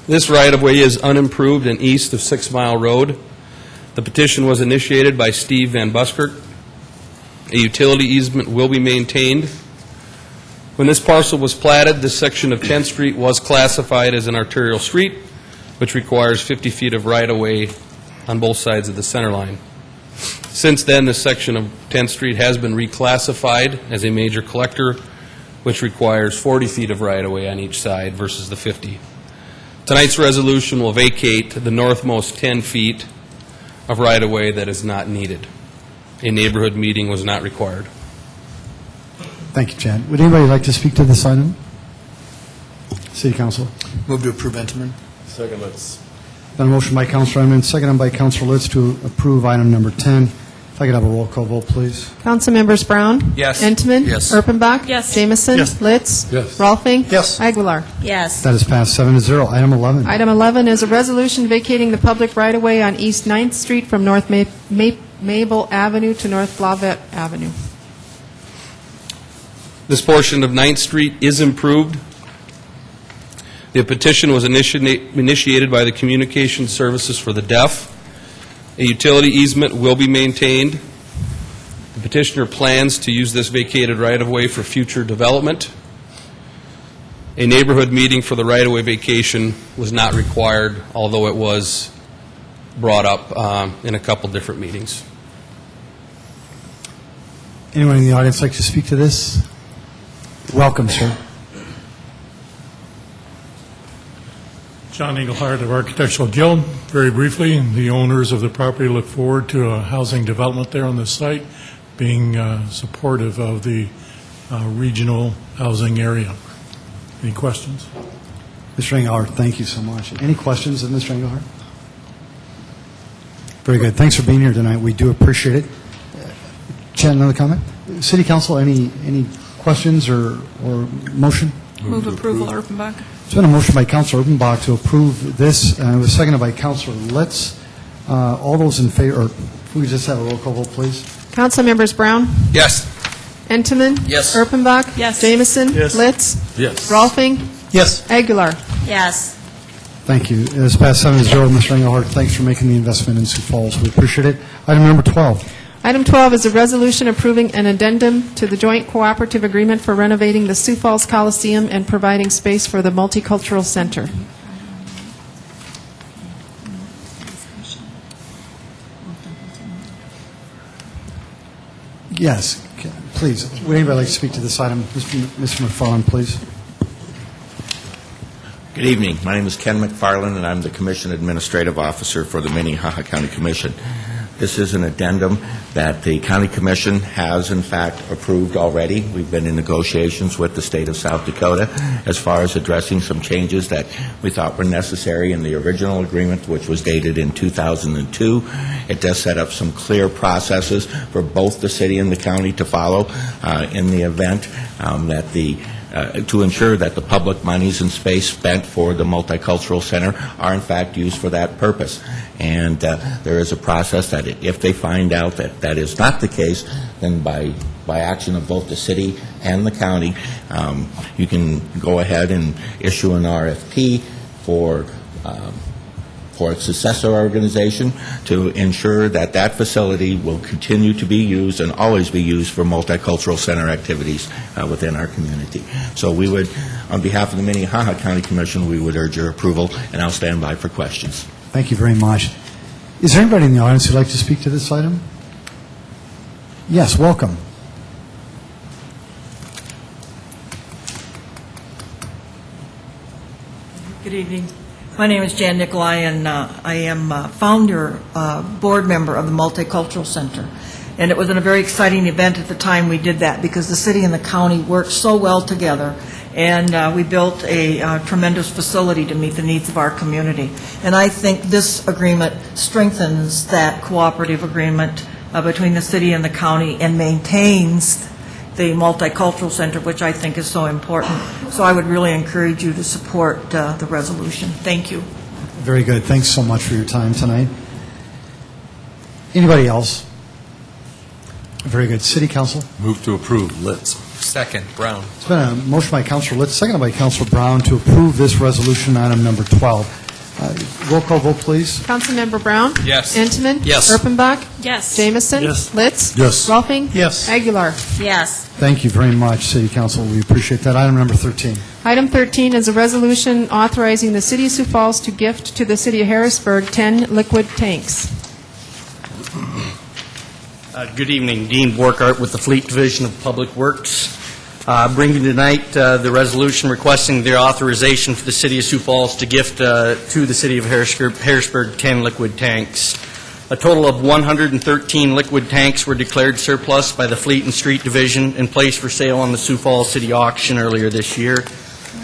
This right-of-way is unimproved and east of 6 Mile Road. The petition was initiated by Steve Van Buskirk. A utility easement will be maintained. When this parcel was platted, this section of 10th Street was classified as an arterial street, which requires 50 feet of right-of-way on both sides of the center line. Since then, this section of 10th Street has been reclassified as a major collector, which requires 40 feet of right-of-way on each side versus the 50. Tonight's resolution will vacate the northmost 10 feet of right-of-way that is not needed. A neighborhood meeting was not required.
Thank you, Chad. Would anybody like to speak to this item? City Council?
Move to approve, Entman.
Second, let's.
Then a motion by Councilor Entman, seconded by Councilor Litz to approve item number 10. If I could have a roll call vote, please.
Councilmembers Brown?
Yes.
Entman?
Yes.
Erpenbach?
Yes.
Jamison?
Yes.
Litz?
Yes.
Rolfing?
Yes.
Aguilar?
Yes.
That is passed 7-0. Item 11.
Item 11 is a resolution vacating the public right-of-way on East 9th Street from North Mabel Avenue to North Blavet Avenue.
This portion of 9th Street is improved. The petition was initiated by the Communication Services for the Deaf. A utility easement will be maintained. The petitioner plans to use this vacated right-of-way for future development. A neighborhood meeting for the right-of-way vacation was not required, although it was brought up in a couple different meetings.
Anyone in the audience like to speak to this? Welcome, sir.
John Engelhardt of Architectural Guild. Very briefly, the owners of the property look forward to a housing development there on the site, being supportive of the regional housing area. Any questions?
Mr. Engelhardt, thank you so much. Any questions of Mr. Engelhardt? Very good. Thanks for being here tonight. We do appreciate it. Chad, another comment? City Council, any questions or motion?
Move approval, Erpenbach.
It's been a motion by Councilor Erpenbach to approve this, and it was seconded by Councilor Litz. All those in favor, or if we just have a roll call vote, please.
Councilmembers Brown?
Yes.
Entenmann.
Yes.
Erpenbach.
Yes.
Jamison.
Yes.
Litz.
Yes.
Rolfing.
Yes.
Aguilar.
Yes.
Thank you. It's passed 7-0. Mr. Engelhardt, thanks for making the investment in Sioux Falls. We appreciate it. Item number 12.
Item 12 is a resolution approving an addendum to the joint cooperative agreement for renovating the Sioux Falls Coliseum and providing space for the Multicultural Center.
Yes, please. Would anybody like to speak to this item? Mr. McFarland, please.
Good evening. My name is Ken McFarland, and I'm the Commission Administrative Officer for the Minnehaha County Commission. This is an addendum that the County Commission has, in fact, approved already. We've been in negotiations with the state of South Dakota as far as addressing some changes that we thought were necessary in the original agreement, which was dated in 2002. It does set up some clear processes for both the city and the county to follow in the event that the to ensure that the public monies and space spent for the Multicultural Center are in fact used for that purpose. And there is a process that if they find out that that is not the case, then by action of both the city and the county, you can go ahead and issue an RFP for a successor organization to ensure that that facility will continue to be used and always be used for multicultural center activities within our community. So we would, on behalf of the Minnehaha County Commission, we would urge your approval, and I'll stand by for questions.
Thank you very much. Is there anybody in the audience who'd like to speak to this item? Yes, welcome.
Good evening. My name is Jan Nicolai, and I am founder, board member of the Multicultural Center. And it was a very exciting event at the time we did that, because the city and the county worked so well together, and we built a tremendous facility to meet the needs of our community. And I think this agreement strengthens that cooperative agreement between the city and the county and maintains the Multicultural Center, which I think is so important. So I would really encourage you to support the resolution. Thank you.
Very good. Thanks so much for your time tonight. Anybody else? Very good. City Council?
Move to approve. Litz.
Second, Brown.
It's been a motion by Councilor Litz, seconded by Councilor Brown to approve this resolution, item number 12. Roll call vote, please.
Councilmember Brown?
Yes.
Entenmann?
Yes.
Erpenbach?
Yes.
Jamison?
Yes.
Litz?
Yes.
Rolfing?
Yes.
Aguilar?
Yes.
Thank you very much, City Council. We appreciate that. Item number 13.
Item 13 is a resolution authorizing the City of Sioux Falls to gift to the City of Harrisburg 10 liquid tanks.
Good evening. Dean Borkart with the Fleet Division of Public Works. Bringing tonight the resolution requesting the authorization for the City of Sioux Falls to gift to the City of Harrisburg 10 liquid tanks. A total of 113 liquid tanks were declared surplus by the Fleet and Street Division and placed for sale on the Sioux Falls City Auction earlier this year.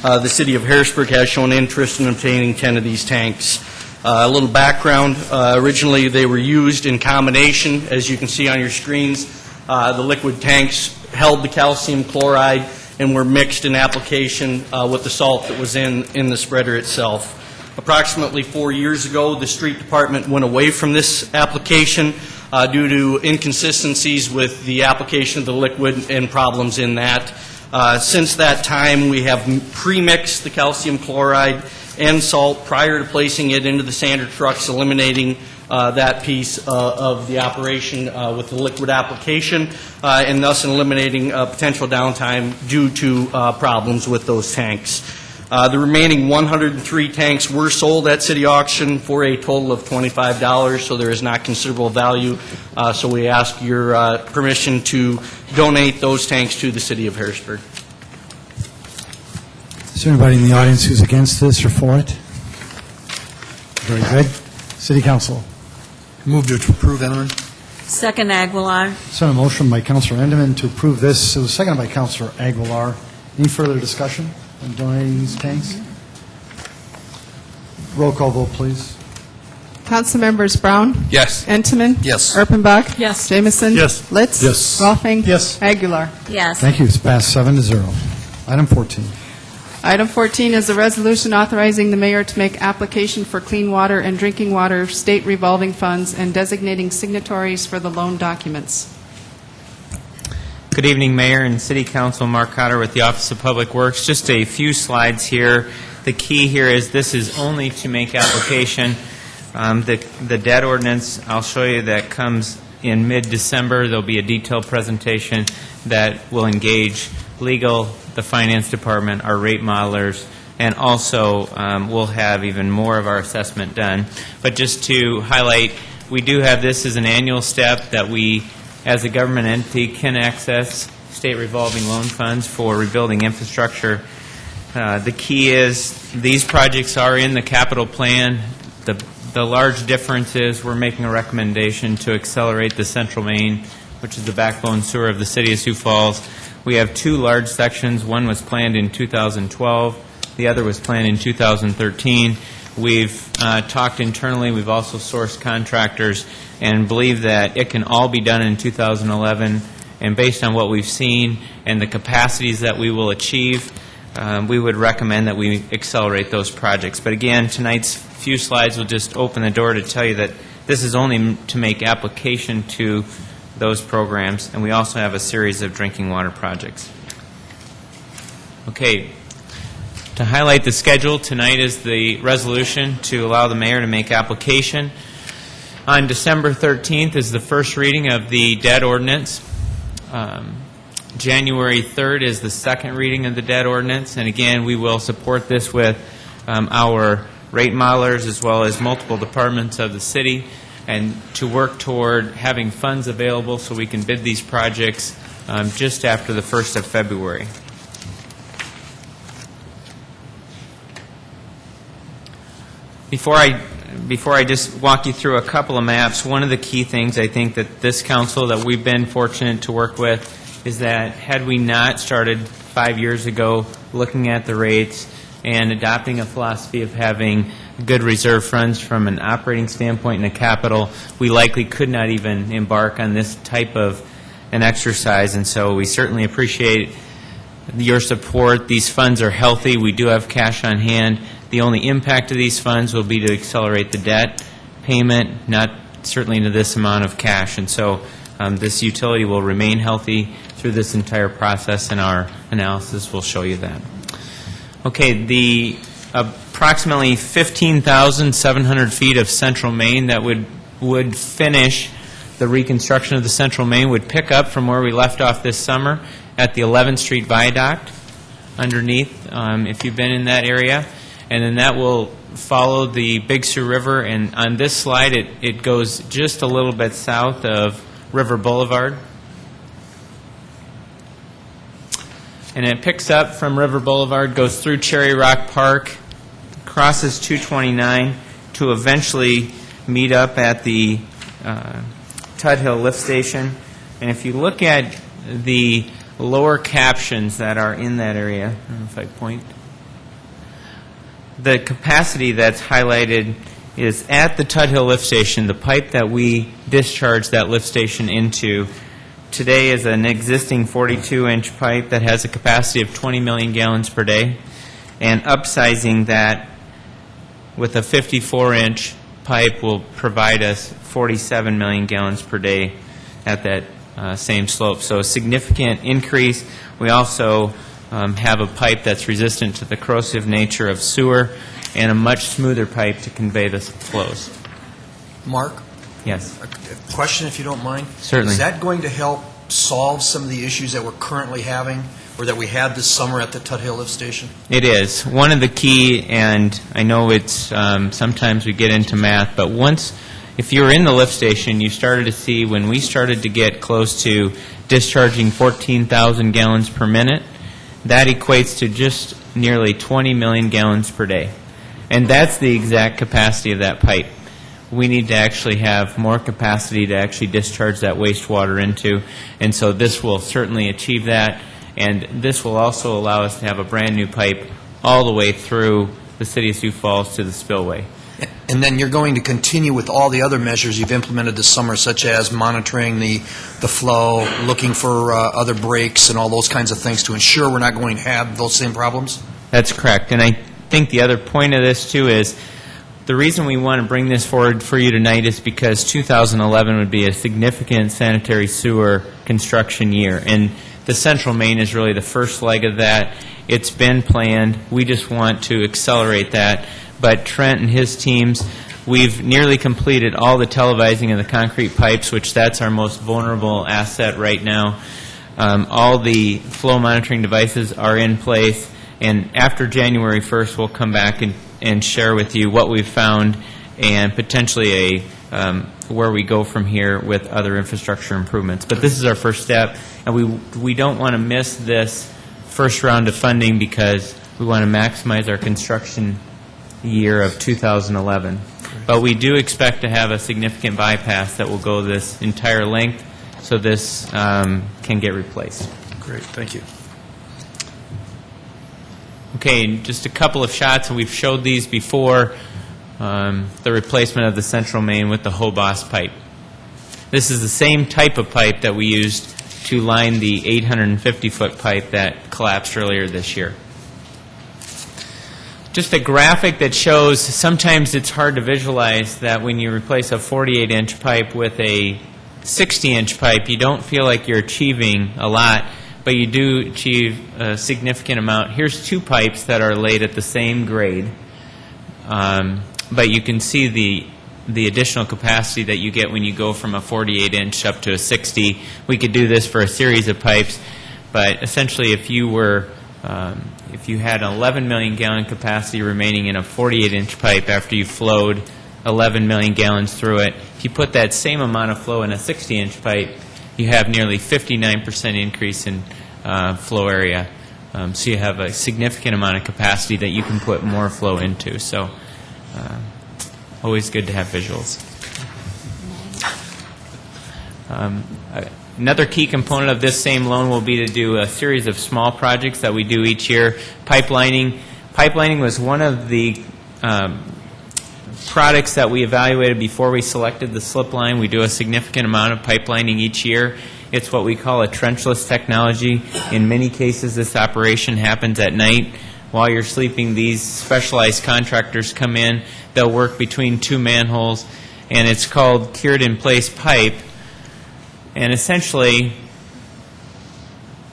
The City of Harrisburg has shown interest in obtaining 10 of these tanks. A little background, originally they were used in combination, as you can see on your screens. The liquid tanks held the calcium chloride and were mixed in application with the salt that was in the spreader itself. Approximately 4 years ago, the street department went away from this application due to inconsistencies with the application of the liquid and problems in that. Since that time, we have pre-mixed the calcium chloride and salt prior to placing it into the sander trucks, eliminating that piece of the operation with the liquid application, and thus eliminating potential downtime due to problems with those tanks. The remaining 103 tanks were sold at city auction for a total of $25, so there is not considerable value. So we ask your permission to donate those tanks to the City of Harrisburg.
Is there anybody in the audience who's against this or for it? Very good. City Council.
Move to approve, Entenmann.
Second, Aguilar.
So a motion by Councilor Entenmann to approve this. It was seconded by Councilor Aguilar. Any further discussion on donating these tanks? Roll call vote, please.
Councilmembers Brown?
Yes.
Entenmann?
Yes.
Erpenbach?
Yes.
Jamison?
Yes.
Litz?
Yes.
Rolfing?
Yes.
Aguilar?
Yes.
Thank you. It's passed 7-0. Item 14.
Item 14 is a resolution authorizing the mayor to make application for clean water and drinking water state revolving funds and designating signatories for the loan documents.
Good evening, Mayor and City Council. Mark Cotter with the Office of Public Works. Just a few slides here. The key here is this is only to make application. The debt ordinance, I'll show you, that comes in mid-December. There'll be a detailed presentation that will engage legal, the finance department, our rate modelers, and also we'll have even more of our assessment done. But just to highlight, we do have this as an annual step that we, as a government entity, can access state revolving loan funds for rebuilding infrastructure. The key is these projects are in the capital plan. The large difference is we're making a recommendation to accelerate the Central Main, which is the backbone sewer of the city of Sioux Falls. We have two large sections. One was planned in 2012. The other was planned in 2013. We've talked internally. We've also sourced contractors and believe that it can all be done in 2011. And based on what we've seen and the capacities that we will achieve, we would recommend that we accelerate those projects. But again, tonight's few slides will just open the door to tell you that this is only to make application to those programs, and we also have a series of drinking water projects. Okay, to highlight the schedule, tonight is the resolution to allow the mayor to make application. On December 13th is the first reading of the debt ordinance. January 3rd is the second reading of the debt ordinance, and again, we will support this with our rate modelers as well as multiple departments of the city, and to work toward having funds available so we can bid these projects just after the 1st of February. Before I just walk you through a couple of maps, one of the key things I think that this council that we've been fortunate to work with is that had we not started 5 years ago looking at the rates and adopting a philosophy of having good reserve funds from an operating standpoint and a capital, we likely could not even embark on this type of an exercise. And so we certainly appreciate your support. These funds are healthy. We do have cash on hand. The only impact of these funds will be to accelerate the debt payment, not certainly to this amount of cash. And so this utility will remain healthy through this entire process, and our analysis will show you that. Okay, the approximately 15,700 feet of Central Main that would finish the reconstruction of the Central Main would pick up from where we left off this summer at the 11th Street Viaduct underneath, if you've been in that area. And then that will follow the Big Sioux River, and on this slide it goes just a little bit south of River Boulevard. And it picks up from River Boulevard, goes through Cherry Rock Park, crosses 229 to eventually meet up at the Tudhill lift station. And if you look at the lower captions that are in that area, I don't know if I point, the capacity that's highlighted is at the Tudhill lift station. The pipe that we discharge that lift station into today is an existing 42-inch pipe that has a capacity of 20 million gallons per day, and upsizing that with a 54-inch pipe will provide us 47 million gallons per day at that same slope. So a significant increase. We also have a pipe that's resistant to the corrosive nature of sewer and a much smoother pipe to convey the flows.
Mark?
Yes.
A question, if you don't mind.
Certainly.
Is that going to help solve some of the issues that we're currently having or that we had this summer at the Tudhill lift station?
It is. One of the key, and I know it's sometimes we get into math, but if you were in the lift station, you started to see when we started to get close to discharging 14,000 gallons per minute, that equates to just nearly 20 million gallons per day. And that's the exact capacity of that pipe. We need to actually have more capacity to actually discharge that wastewater into, and so this will certainly achieve that, and this will also allow us to have a brand new pipe all the way through the city of Sioux Falls to the spillway.
And then you're going to continue with all the other measures you've implemented this summer, such as monitoring the flow, looking for other breaks and all those kinds of things to ensure we're not going to have those same problems?
That's correct. And I think the other point of this, too, is the reason we want to bring this forward for you tonight is because 2011 would be a significant sanitary sewer construction year. And The central main is really the first leg of that. It's been planned. We just want to accelerate that. But Trent and his teams, we've nearly completed all the televising of the concrete pipes, which that's our most vulnerable asset right now. All the flow monitoring devices are in place, and after January 1st, we'll come back and share with you what we've found and potentially where we go from here with other infrastructure improvements. But this is our first step, and we don't want to miss this first round of funding because we want to maximize our construction year of 2011. But we do expect to have a significant bypass that will go this entire length, so this can get replaced.
Great, thank you.
Okay, just a couple of shots, and we've showed these before, the replacement of the central main with the Hobos pipe. This is the same type of pipe that we used to line the 850-foot pipe that collapsed earlier this year. Just a graphic that shows sometimes it's hard to visualize that when you replace a 48-inch pipe with a 60-inch pipe, you don't feel like you're achieving a lot, but you do achieve a significant amount. Here's two pipes that are laid at the same grade, but you can see the additional capacity that you get when you go from a 48-inch up to a 60. We could do this for a series of pipes, but essentially if you had an 11 million gallon capacity remaining in a 48-inch pipe after you flowed 11 million gallons through it, if you put that same amount of flow in a 60-inch pipe, you have nearly 59% increase in flow area. So you have a significant amount of capacity that you can put more flow into. So always good to have visuals. Another key component of this same loan will be to do a series of small projects that we do each year. Pipelining. Pipelining was one of the products that we evaluated before we selected the slip line. We do a significant amount of pipelining each year. It's what we call a trenchless technology. In many cases, this operation happens at night. While you're sleeping, these specialized contractors come in. They'll work between two manholes, and it's called cured-in-place pipe. And essentially,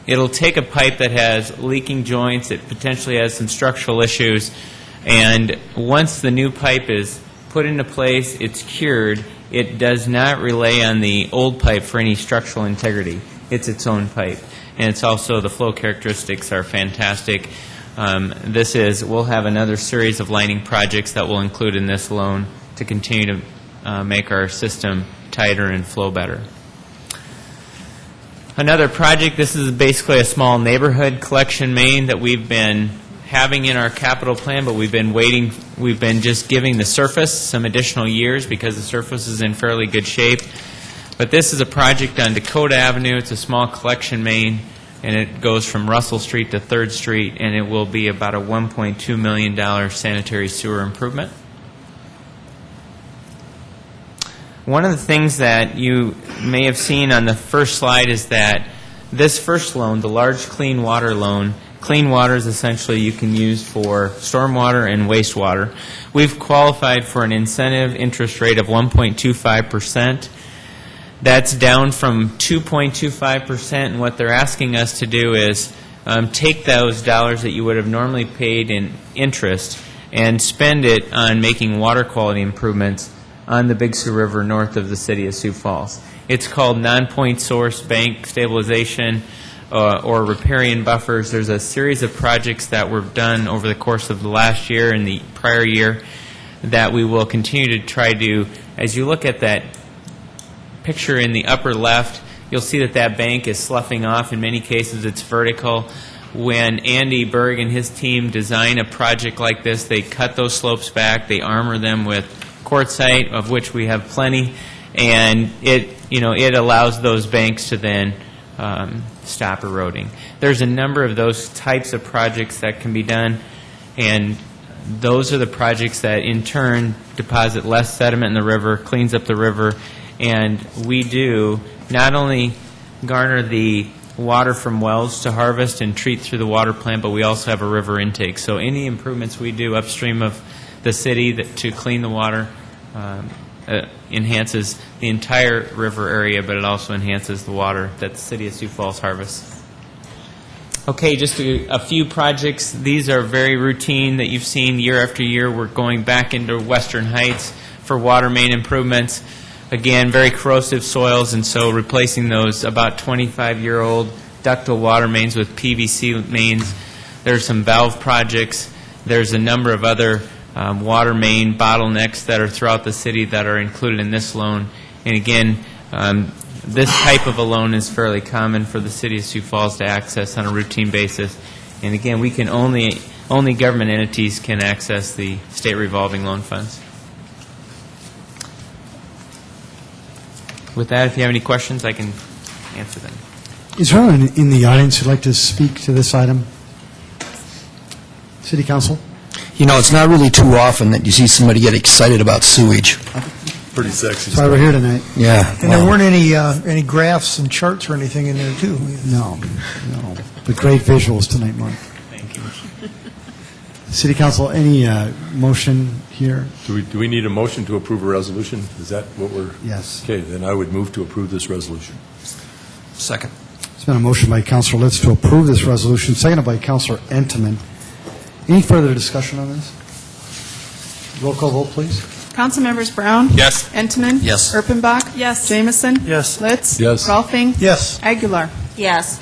it'll take a pipe that has leaking joints, it potentially has some structural issues, and once the new pipe is put into place, it's cured, it does not rely on the old pipe for any structural integrity. It's its own pipe. And it's also, the flow characteristics are fantastic. We'll have another series of lining projects that we'll include in this loan to continue to make our system tighter and flow better. Another project, this is basically a small neighborhood collection main that we've been having in our capital plan, but we've been just giving the surface some additional years because the surface is in fairly good shape. But this is a project on Dakota Avenue. It's a small collection main, and it goes from Russell Street to 3rd Street, and it will be about a $1.2 million sanitary sewer improvement. One of the things that you may have seen on the first slide is that this first loan, the large clean water loan, clean water is essentially you can use for stormwater and wastewater. We've qualified for an incentive interest rate of 1.25%. That's down from 2.25%, and what they're asking us to do is take those dollars that you would have normally paid in interest and spend it on making water quality improvements on the Big Sioux River north of the city of Sioux Falls. It's called non-point source bank stabilization or riparian buffers. There's a series of projects that were done over the course of the last year and the prior year that we will continue to try to, as you look at that picture in the upper left, you'll see that that bank is sloughing off. In many cases, it's vertical. When Andy Berg and his team design a project like this, they cut those slopes back, they armor them with quartzite, of which we have plenty, and it allows those banks to then stop eroding. There's a number of those types of projects that can be done, and those are the projects that in turn deposit less sediment in the river, cleans up the river, and we do not only garner the water from wells to harvest and treat through the water plant, but we also have a river intake. So any improvements we do upstream of the city to clean the water enhances the entire river area, but it also enhances the water that the city of Sioux Falls harvests. Okay, just a few projects. These are very routine that you've seen year after year. We're going back into Western Heights for water main improvements. Again, very corrosive soils, and so replacing those about 25-year-old ductile water mains with PVC mains. There's some valve projects. There's a number of other water main bottlenecks that are throughout the city that are included in this loan. And again, this type of a loan is fairly common for the city of Sioux Falls to access on a routine basis. And again, we can only government entities can access the state revolving loan funds. With that, if you have any questions, I can answer them.
Is there anyone in the audience who'd like to speak to this item? City Council?
You know, it's not really too often that you see somebody get excited about sewage.
Pretty sexy.
That's why we're here tonight.
Yeah.
And there weren't any graphs and charts or anything in there, too.
No. But great visuals tonight, Mark.
Thank you.
City Council, any motion here?
Do we need a motion to approve a resolution? Is that what we're?
Yes.
Okay, then I would move to approve this resolution.
Second.
There's been a motion by Councilor Litz to approve this resolution, seconded by Councilor Entenmann. Any further discussion on this? Roll call vote, please.
Councilmembers Brown?
Yes.
Entenmann?
Yes.
Erpenbach? Yes. Jamison?
Yes.
Litz?
Yes.
Rolfing?
Yes.
Aguilar?
Yes.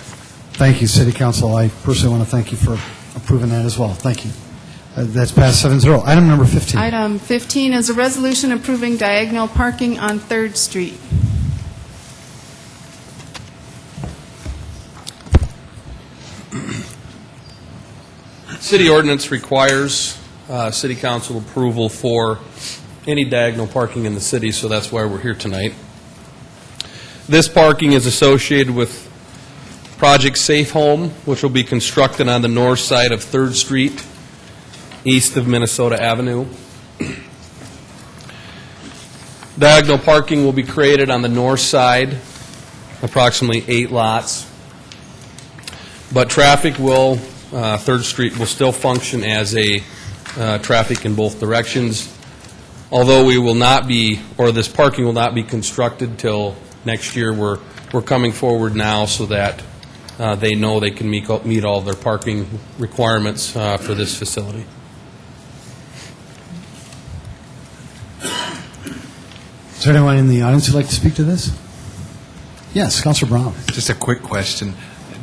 Thank you, City Council. I personally want to thank you for approving that as well. Thank you. That's passed 7-0. Item number 15.
Item 15 is a resolution approving diagonal parking on 3rd Street.
City ordinance requires city council approval for any diagonal parking in the city, so that's why we're here tonight. This parking is associated with Project Safe Home, which will be constructed on the north side of 3rd Street, east of Minnesota Avenue. Diagonal parking will be created on the north side, approximately 8 lots. But traffic will, 3rd Street will still function as a traffic in both directions, although we will not be, or this parking will not be constructed till next year. We're coming forward now so that they know they can meet all their parking requirements for this facility.
Is there anyone in the audience who'd like to speak to this? Yes, Councilor Brown.
Just a quick question.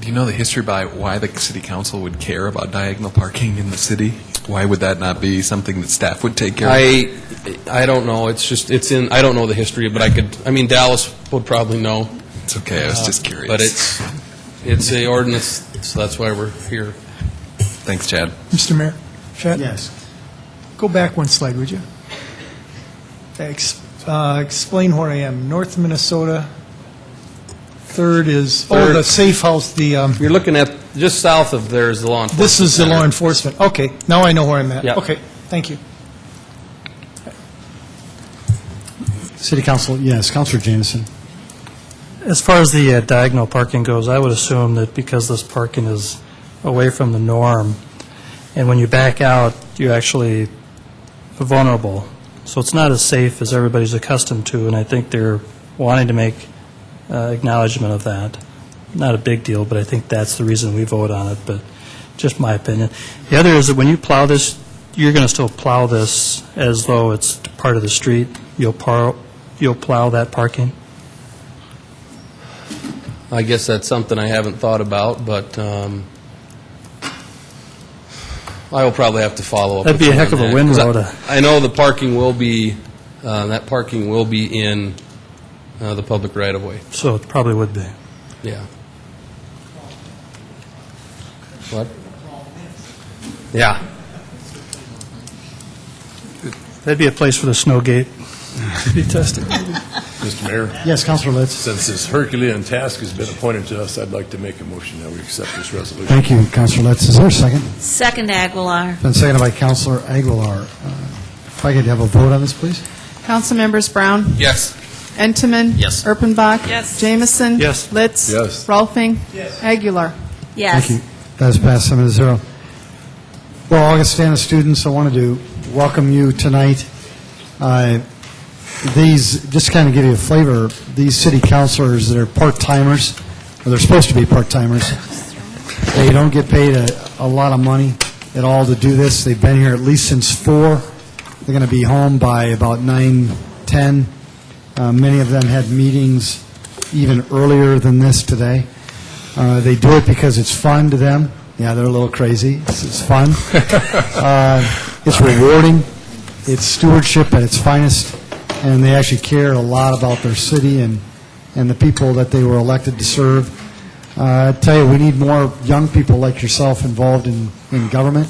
Do you know the history by why the city council would care about diagonal parking in the city? Why would that not be something that staff would take care of?
I don't know. I don't know the history, but Dallas would probably know.
It's okay. I was just curious.
But it's a ordinance, so that's why we're here.
Thanks, Chad.
Mr. Mayor? Chad?
Yes.
Go back one slide, would you? Explain where I am. North Minnesota. 3rd is, the safe house,
You're looking at, just south of there is the law enforcement.
This is the law enforcement. Okay, now I know where I'm at.
Yep.
Okay, thank you.
City Council, yes, Councilor Jamison.
As far as the diagonal parking goes, I would assume that because this parking is away from the norm, and when you back out, you're actually vulnerable. So it's not as safe as everybody's accustomed to, and I think they're wanting to make acknowledgement of that. Not a big deal, but I think that's the reason we vote on it, but just my opinion. The other is that when you plow this, you're going to still plow this as though it's part of the street. You'll plow that parking?
I guess that's something I haven't thought about, but I will probably have to follow up.
That'd be a heck of a win road.
I know the parking will be, that parking will be in the public right-of-way.
So it probably would be.
Yeah. What? Yeah.
That'd be a place for the snow gate to be tested.
Mr. Mayor?
Yes, Councilor Litz.
Since this Herculean task has been appointed to us, I'd like to make a motion that we accept this resolution.
Thank you, Councilor Litz. Is there a second?
Second, Aguilar.
Been seconded by Councilor Aguilar. If I could have a vote on this, please.
Councilmembers Brown?
Yes.
Entenmann?
Yes.
Erpenbach?
Yes.
Jamison?
Yes.
Litz?
Yes.
Rolfing? Yes. Aguilar?
Yes.
Thank you. That is passed 7-0. Well, Augustana students, I wanted to welcome you tonight. These, just to kind of give you a flavor, these city councilors that are part-timers, or they're supposed to be part-timers, They don't get paid a lot of money at all to do this. They've been here at least since 4. They're going to be home by about 9, 10. Many of them had meetings even earlier than this today. They do it because it's fun to them. Yeah, they're a little crazy. It's fun. It's rewarding. It's stewardship at its finest, and they actually care a lot about their city and the people that they were elected to serve. I tell you, we need more young people like yourself involved in government,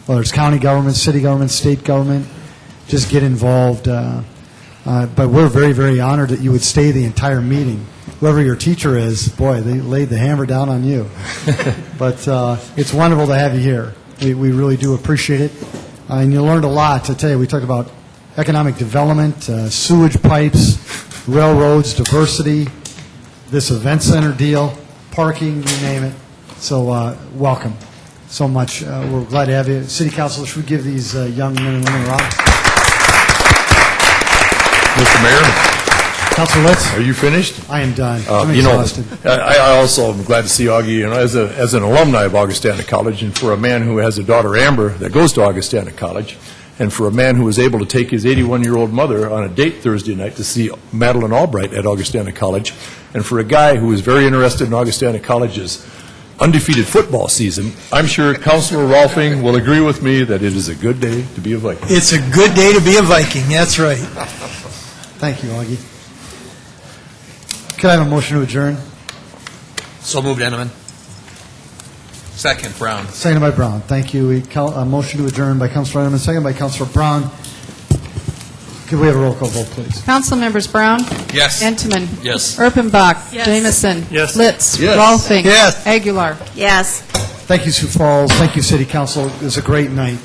whether it's county government, city government, state government. Just get involved. But we're very, very honored that you would stay the entire meeting. Whoever your teacher is, boy, they laid the hammer down on you. But it's wonderful to have you here. We really do appreciate it. And you learned a lot. I tell you, we talked about economic development, sewage pipes, railroads, diversity, this event center deal, parking, you name it. So welcome so much. We're glad to have you. City Council, should we give these young men and women a round?
Mr. Mayor?
Councilor Litz?
Are you finished?
I am done. I'm exhausted.
I also am glad to see Augie, as an alumni of Augustana College, and for a man who has a daughter, Amber, that goes to Augustana College, and for a man who was able to take his 81-year-old mother on a date Thursday night to see Madeline Albright at Augustana College, and for a guy who is very interested in Augustana College's undefeated football season, I'm sure Councilor Rolfing will agree with me that it is a good day to be a Viking.
It's a good day to be a Viking, that's right.
Thank you, Augie. Could I have a motion to adjourn?
So moved, Enneman. Second, Brown.
Seconded by Brown. Thank you. A motion to adjourn by Councilor Enneman, seconded by Councilor Brown. Could we have a roll call vote, please?
Council members Brown?
Yes.
Entman?
Yes.
Erpenbach?
Yes.
Jamison?
Yes.
Litz?
Yes.
Rolfing?
Yes.
Aguilar?
Yes.
Thank you, Sioux Falls. Thank you, City Council. It was a great night.